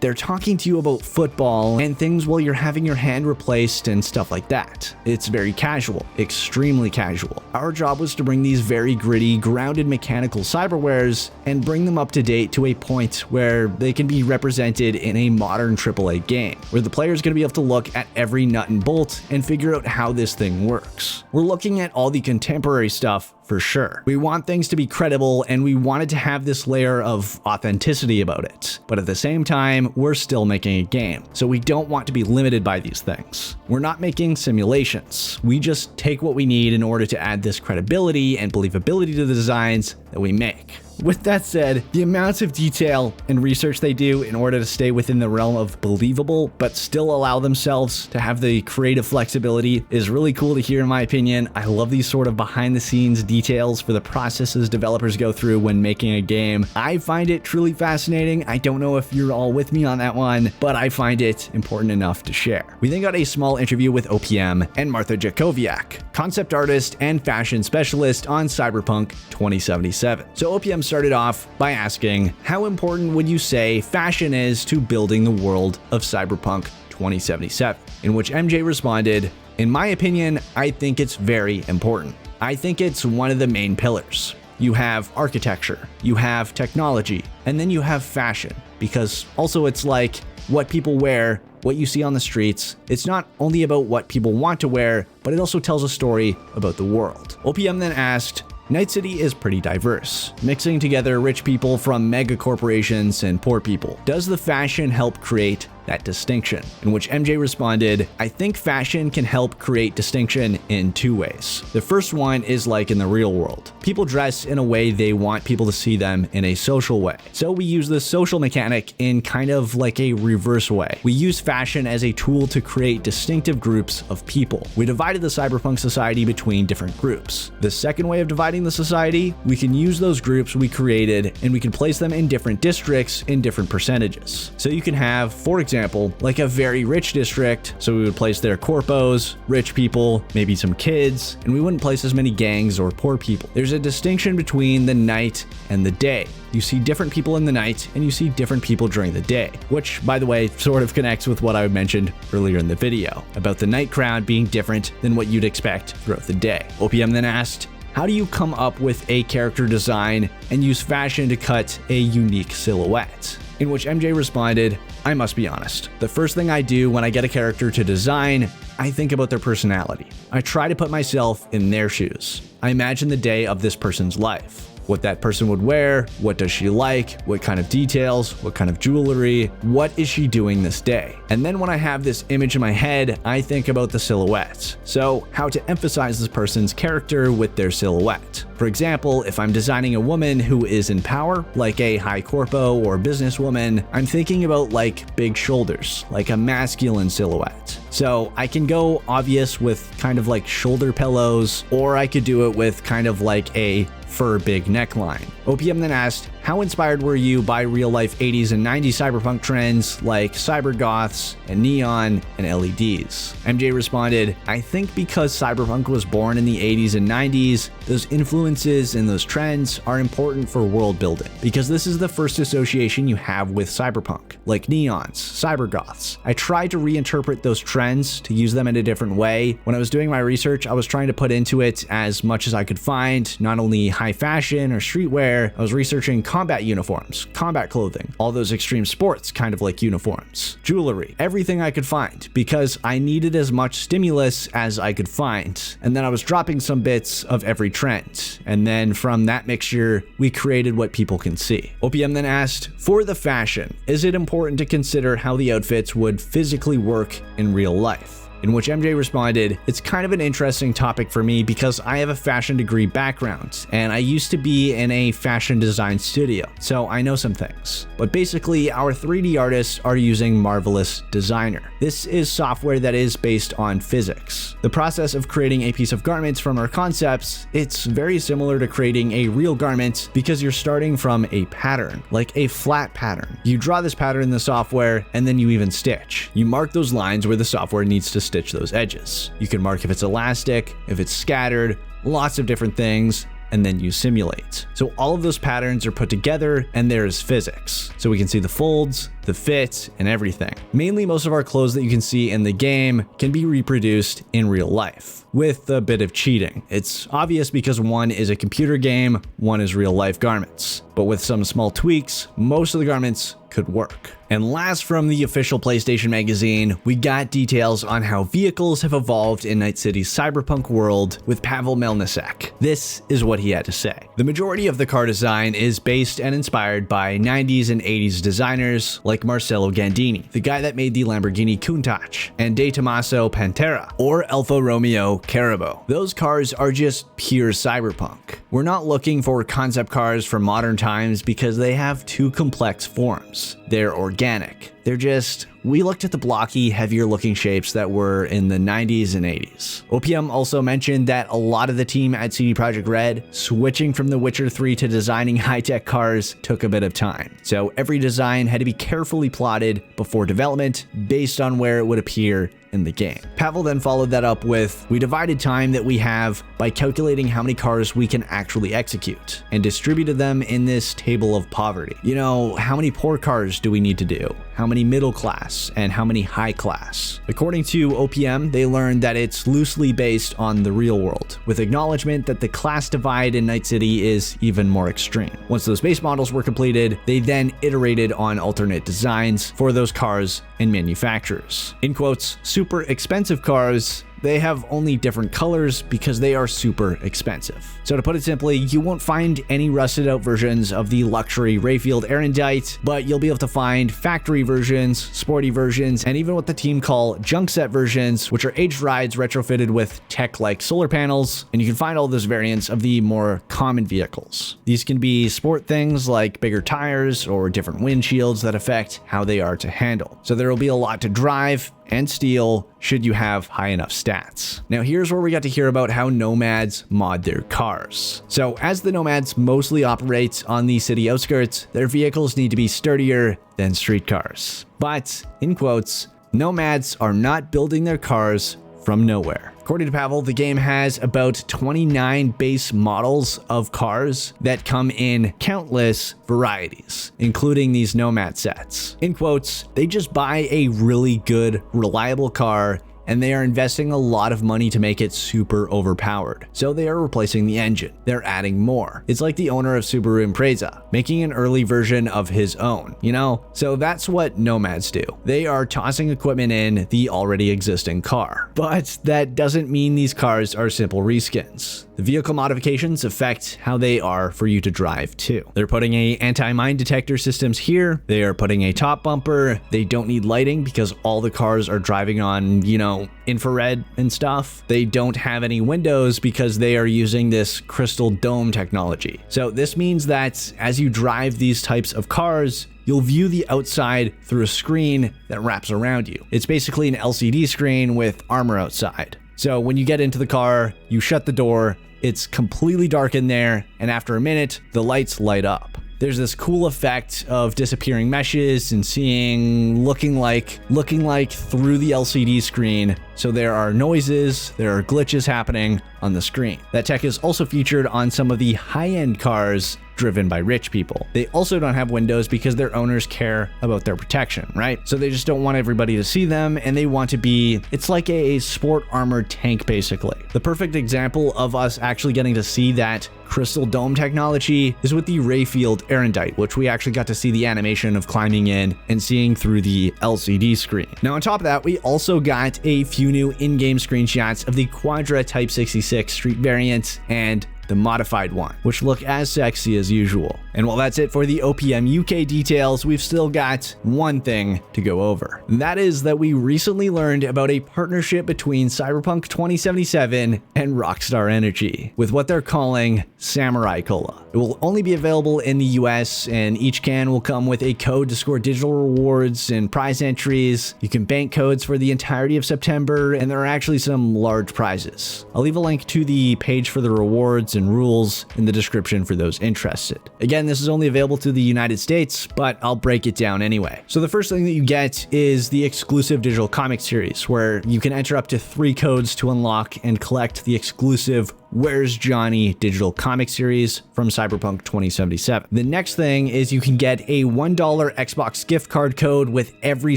they're talking to you about football and things while you're having your hand replaced and stuff like that. It's very casual, extremely casual. Our job was to bring these very gritty, grounded mechanical cyberwares and bring them up to date to a point where they can be represented in a modern AAA game, where the player is going to be able to look at every nut and bolt and figure out how this thing works. We're looking at all the contemporary stuff for sure. We want things to be credible and we wanted to have this layer of authenticity about it. But at the same time, we're still making a game, so we don't want to be limited by these things. We're not making simulations. We just take what we need in order to add this credibility and believability to the designs that we make. With that said, the amounts of detail and research they do in order to stay within the realm of believable, but still allow themselves to have the creative flexibility is really cool to hear in my opinion. I love these sort of behind the scenes details for the processes developers go through when making a game. I find it truly fascinating. I don't know if you're all with me on that one, but I find it important enough to share. We then got a small interview with OPM and Martha Jakowiak, concept artist and fashion specialist on Cyberpunk 2077. So OPM started off by asking, how important would you say fashion is to building the world of Cyberpunk 2077? In which MJ responded, in my opinion, I think it's very important. I think it's one of the main pillars. You have architecture, you have technology, and then you have fashion, because also it's like what people wear, what you see on the streets. It's not only about what people want to wear, but it also tells a story about the world. OPM then asked, Night City is pretty diverse, mixing together rich people from mega corporations and poor people. Does the fashion help create that distinction? In which MJ responded, I think fashion can help create distinction in two ways. The first one is like in the real world. People dress in a way they want people to see them in a social way. So we use the social mechanic in kind of like a reverse way. We use fashion as a tool to create distinctive groups of people. We divided the cyberpunk society between different groups. The second way of dividing the society, we can use those groups we created and we can place them in different districts in different percentages. So you can have, for example, like a very rich district, so we would place there corpos, rich people, maybe some kids, and we wouldn't place as many gangs or poor people. There's a distinction between the night and the day. You see different people in the night and you see different people during the day, which, by the way, sort of connects with what I mentioned earlier in the video about the night crowd being different than what you'd expect throughout the day. OPM then asked, how do you come up with a character design and use fashion to cut a unique silhouette? In which MJ responded, I must be honest. The first thing I do when I get a character to design, I think about their personality. I try to put myself in their shoes. I imagine the day of this person's life. What that person would wear, what does she like, what kind of details, what kind of jewelry, what is she doing this day? And then when I have this image in my head, I think about the silhouette. So how to emphasize this person's character with their silhouette. For example, if I'm designing a woman who is in power, like a high corpo or businesswoman, I'm thinking about like big shoulders, like a masculine silhouette. So I can go obvious with kind of like shoulder pillows, or I could do it with kind of like a fur big neckline. OPM then asked, how inspired were you by real-life 80s and 90s cyberpunk trends like cybergoths and neon and LEDs? MJ responded, I think because cyberpunk was born in the 80s and 90s, those influences and those trends are important for world building, because this is the first association you have with cyberpunk, like neons, cybergoths. I tried to reinterpret those trends to use them in a different way. When I was doing my research, I was trying to put into it as much as I could find, not only high fashion or streetwear, I was researching combat uniforms, combat clothing, all those extreme sports kind of like uniforms, jewelry, everything I could find, because I needed as much stimulus as I could find. And then I was dropping some bits of every trend. And then from that mixture, we created what people can see. OPM then asked, for the fashion, is it important to consider how the outfits would physically work in real life? In which MJ responded, "It's kind of an interesting topic for me because I have a fashion degree background, and I used to be in a fashion design studio, so I know some things. But basically, our 3D artists are using Marvelous Designer. This is software that is based on physics. The process of creating a piece of garments from our concepts, it's very similar to creating a real garment because you're starting from a pattern, like a flat pattern. You draw this pattern in the software, and then you even stitch. You mark those lines where the software needs to stitch those edges. You can mark if it's elastic, if it's scattered, lots of different things, and then you simulate. So all of those patterns are put together, and there is physics. So we can see the folds, the fit, and everything. Mainly, most of our clothes that you can see in the game can be reproduced in real life, with a bit of cheating. It's obvious because one is a computer game, one is real life garments. But with some small tweaks, most of the garments could work. And last from the official PlayStation magazine, we got details on how vehicles have evolved in Night City's cyberpunk world with Pavel Melnicek. This is what he had to say. The majority of the car design is based and inspired by 90s and 80s designers like Marcello Gandini, the guy that made the Lamborghini Countach, and De Tomaso Pantera, or Alfa Romeo Caribou. Those cars are just pure cyberpunk. We're not looking for concept cars from modern times because they have too complex forms. They're organic. They're just, we looked at the blocky, heavier looking shapes that were in the 90s and 80s. OPM also mentioned that a lot of the team at CD Projekt Red switching from The Witcher 3 to designing high-tech cars took a bit of time. So every design had to be carefully plotted before development based on where it would appear in the game. Pavel then followed that up with, we divided time that we have by calculating how many cars we can actually execute and distributed them in this table of poverty. You know, how many poor cars do we need to do? How many middle class and how many high class? According to OPM, they learned that it's loosely based on the real world, with acknowledgement that the class divide in Night City is even more extreme. Once those base models were completed, they then iterated on alternate designs for those cars and manufacturers. In quotes, super expensive cars, they have only different colors because they are super expensive. So to put it simply, you won't find any rusted out versions of the luxury Rayfield Erendite, but you'll be able to find factory versions, sporty versions, and even what the team call junk set versions, which are aged rides retrofitted with tech like solar panels, and you can find all those variants of the more common vehicles. These can be sport things like bigger tires or different windshields that affect how they are to handle. So there will be a lot to drive and steal should you have high enough stats. Now here's where we got to hear about how Nomads mod their cars. So as the Nomads mostly operate on the city outskirts, their vehicles need to be sturdier than street cars. But, in quotes, Nomads are not building their cars from nowhere. According to Pavel, the game has about 29 base models of cars that come in countless varieties, including these Nomad sets. In quotes, they just buy a really good, reliable car and they are investing a lot of money to make it super overpowered. So they are replacing the engine. They're adding more. It's like the owner of Subaru Impreza, making an early version of his own, you know? So that's what Nomads do. They are tossing equipment in the already existing car. But that doesn't mean these cars are simple reskins. The vehicle modifications affect how they are for you to drive too. They're putting a anti-mine detector systems here. They are putting a top bumper. They don't need lighting because all the cars are driving on, you know, infrared and stuff. They don't have any windows because they are using this crystal dome technology. So this means that as you drive these types of cars, you'll view the outside through a screen that wraps around you. It's basically an LCD screen with armor outside. So when you get into the car, you shut the door, it's completely dark in there, and after a minute, the lights light up. There's this cool effect of disappearing meshes and looking like through the LCD screen. So there are noises, there are glitches happening on the screen. That tech is also featured on some of the high-end cars driven by rich people. They also don't have windows because their owners care about their protection, right? So they just don't want everybody to see them, and they want to be, it's like a sport armored tank basically. The perfect example of us actually getting to see that crystal dome technology is with the Rayfield Erendite, which we actually got to see the animation of climbing in and seeing through the LCD screen. Now on top of that, we also got a few new in-game screenshots of the Quadra Type 66 street variant and the modified one, which look as sexy as usual. And while that's it for the OPM UK details, we've still got one thing to go over. And that is that we recently learned about a partnership between Cyberpunk 2077 and Rockstar Energy with what they're calling Samurai Cola. It will only be available in the US, and each can will come with a code to score digital rewards and prize entries. You can bank codes for the entirety of September, and there are actually some large prizes. I'll leave a link to the page for the rewards and rules in the description for those interested. Again, this is only available to the United States, but I'll break it down anyway. So the first thing that you get is the exclusive digital comic series, where you can enter up to 3 codes to unlock and collect the exclusive Where's Johnny digital comic series from Cyberpunk 2077. The next thing is you can get a $1 Xbox gift card code with every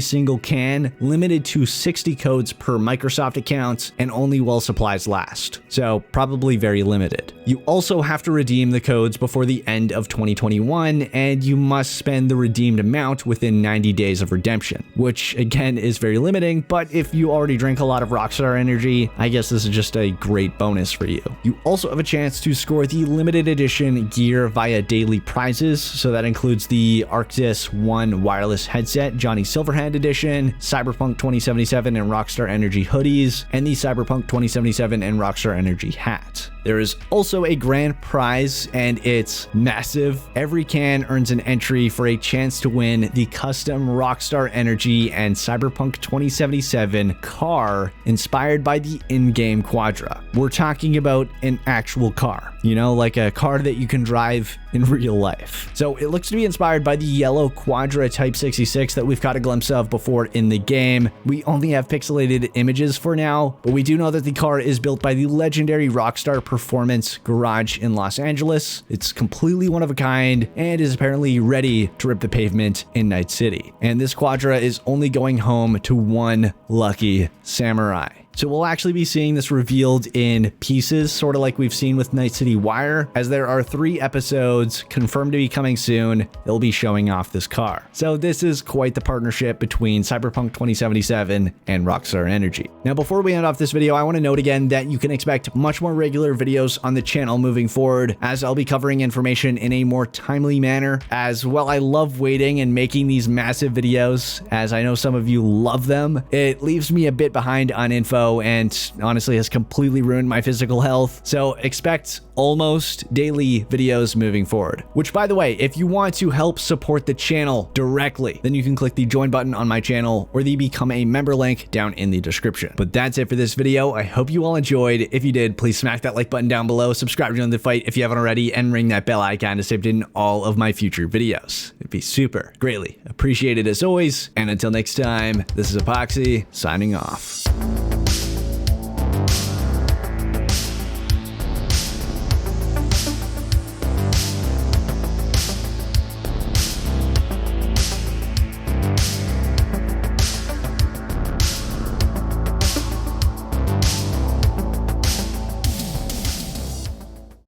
single can, limited to 60 codes per Microsoft account and only while supplies last. So probably very limited. You also have to redeem the codes before the end of 2021, and you must spend the redeemed amount within 90 days of redemption, which again is very limiting, but if you already drink a lot of Rockstar Energy, I guess this is just a great bonus for you. You also have a chance to score the limited edition gear via daily prizes, so that includes the Arctis One wireless headset, Johnny Silverhand edition, Cyberpunk 2077 and Rockstar Energy hoodies, and the Cyberpunk 2077 and Rockstar Energy hat. There is also a grand prize, and it's massive. Every can earns an entry for a chance to win the custom Rockstar Energy and Cyberpunk 2077 car inspired by the in-game Quadra. We're talking about an actual car, you know, like a car that you can drive in real life. So it looks to be inspired by the yellow Quadra Type 66 that we've got a glimpse of before in the game. We only have pixelated images for now, but we do know that the car is built by the legendary Rockstar Performance Garage in Los Angeles. It's completely one of a kind and is apparently ready to rip the pavement in Night City. And this Quadra is only going home to one lucky samurai. So we'll actually be seeing this revealed in pieces, sort of like we've seen with Night City Wire, as there are 3 episodes confirmed to be coming soon. They'll be showing off this car. So this is quite the partnership between Cyberpunk 2077 and Rockstar Energy. Now, before we end off this video, I want to note again that you can expect much more regular videos on the channel moving forward, as I'll be covering information in a more timely manner. As well, I love waiting and making these massive videos, as I know some of you love them. It leaves me a bit behind on info and honestly has completely ruined my physical health. So expect almost daily videos moving forward. Which, by the way, if you want to help support the channel directly, then you can click the join button on my channel or the become a member link down in the description. But that's it for this video. I hope you all enjoyed. If you did, please smack that like button down below, subscribe to Join the Fight if you haven't already, and ring that bell icon to stay updated in all of my future videos. It'd be super greatly appreciated as always. And until next time, this is Epoxy signing off.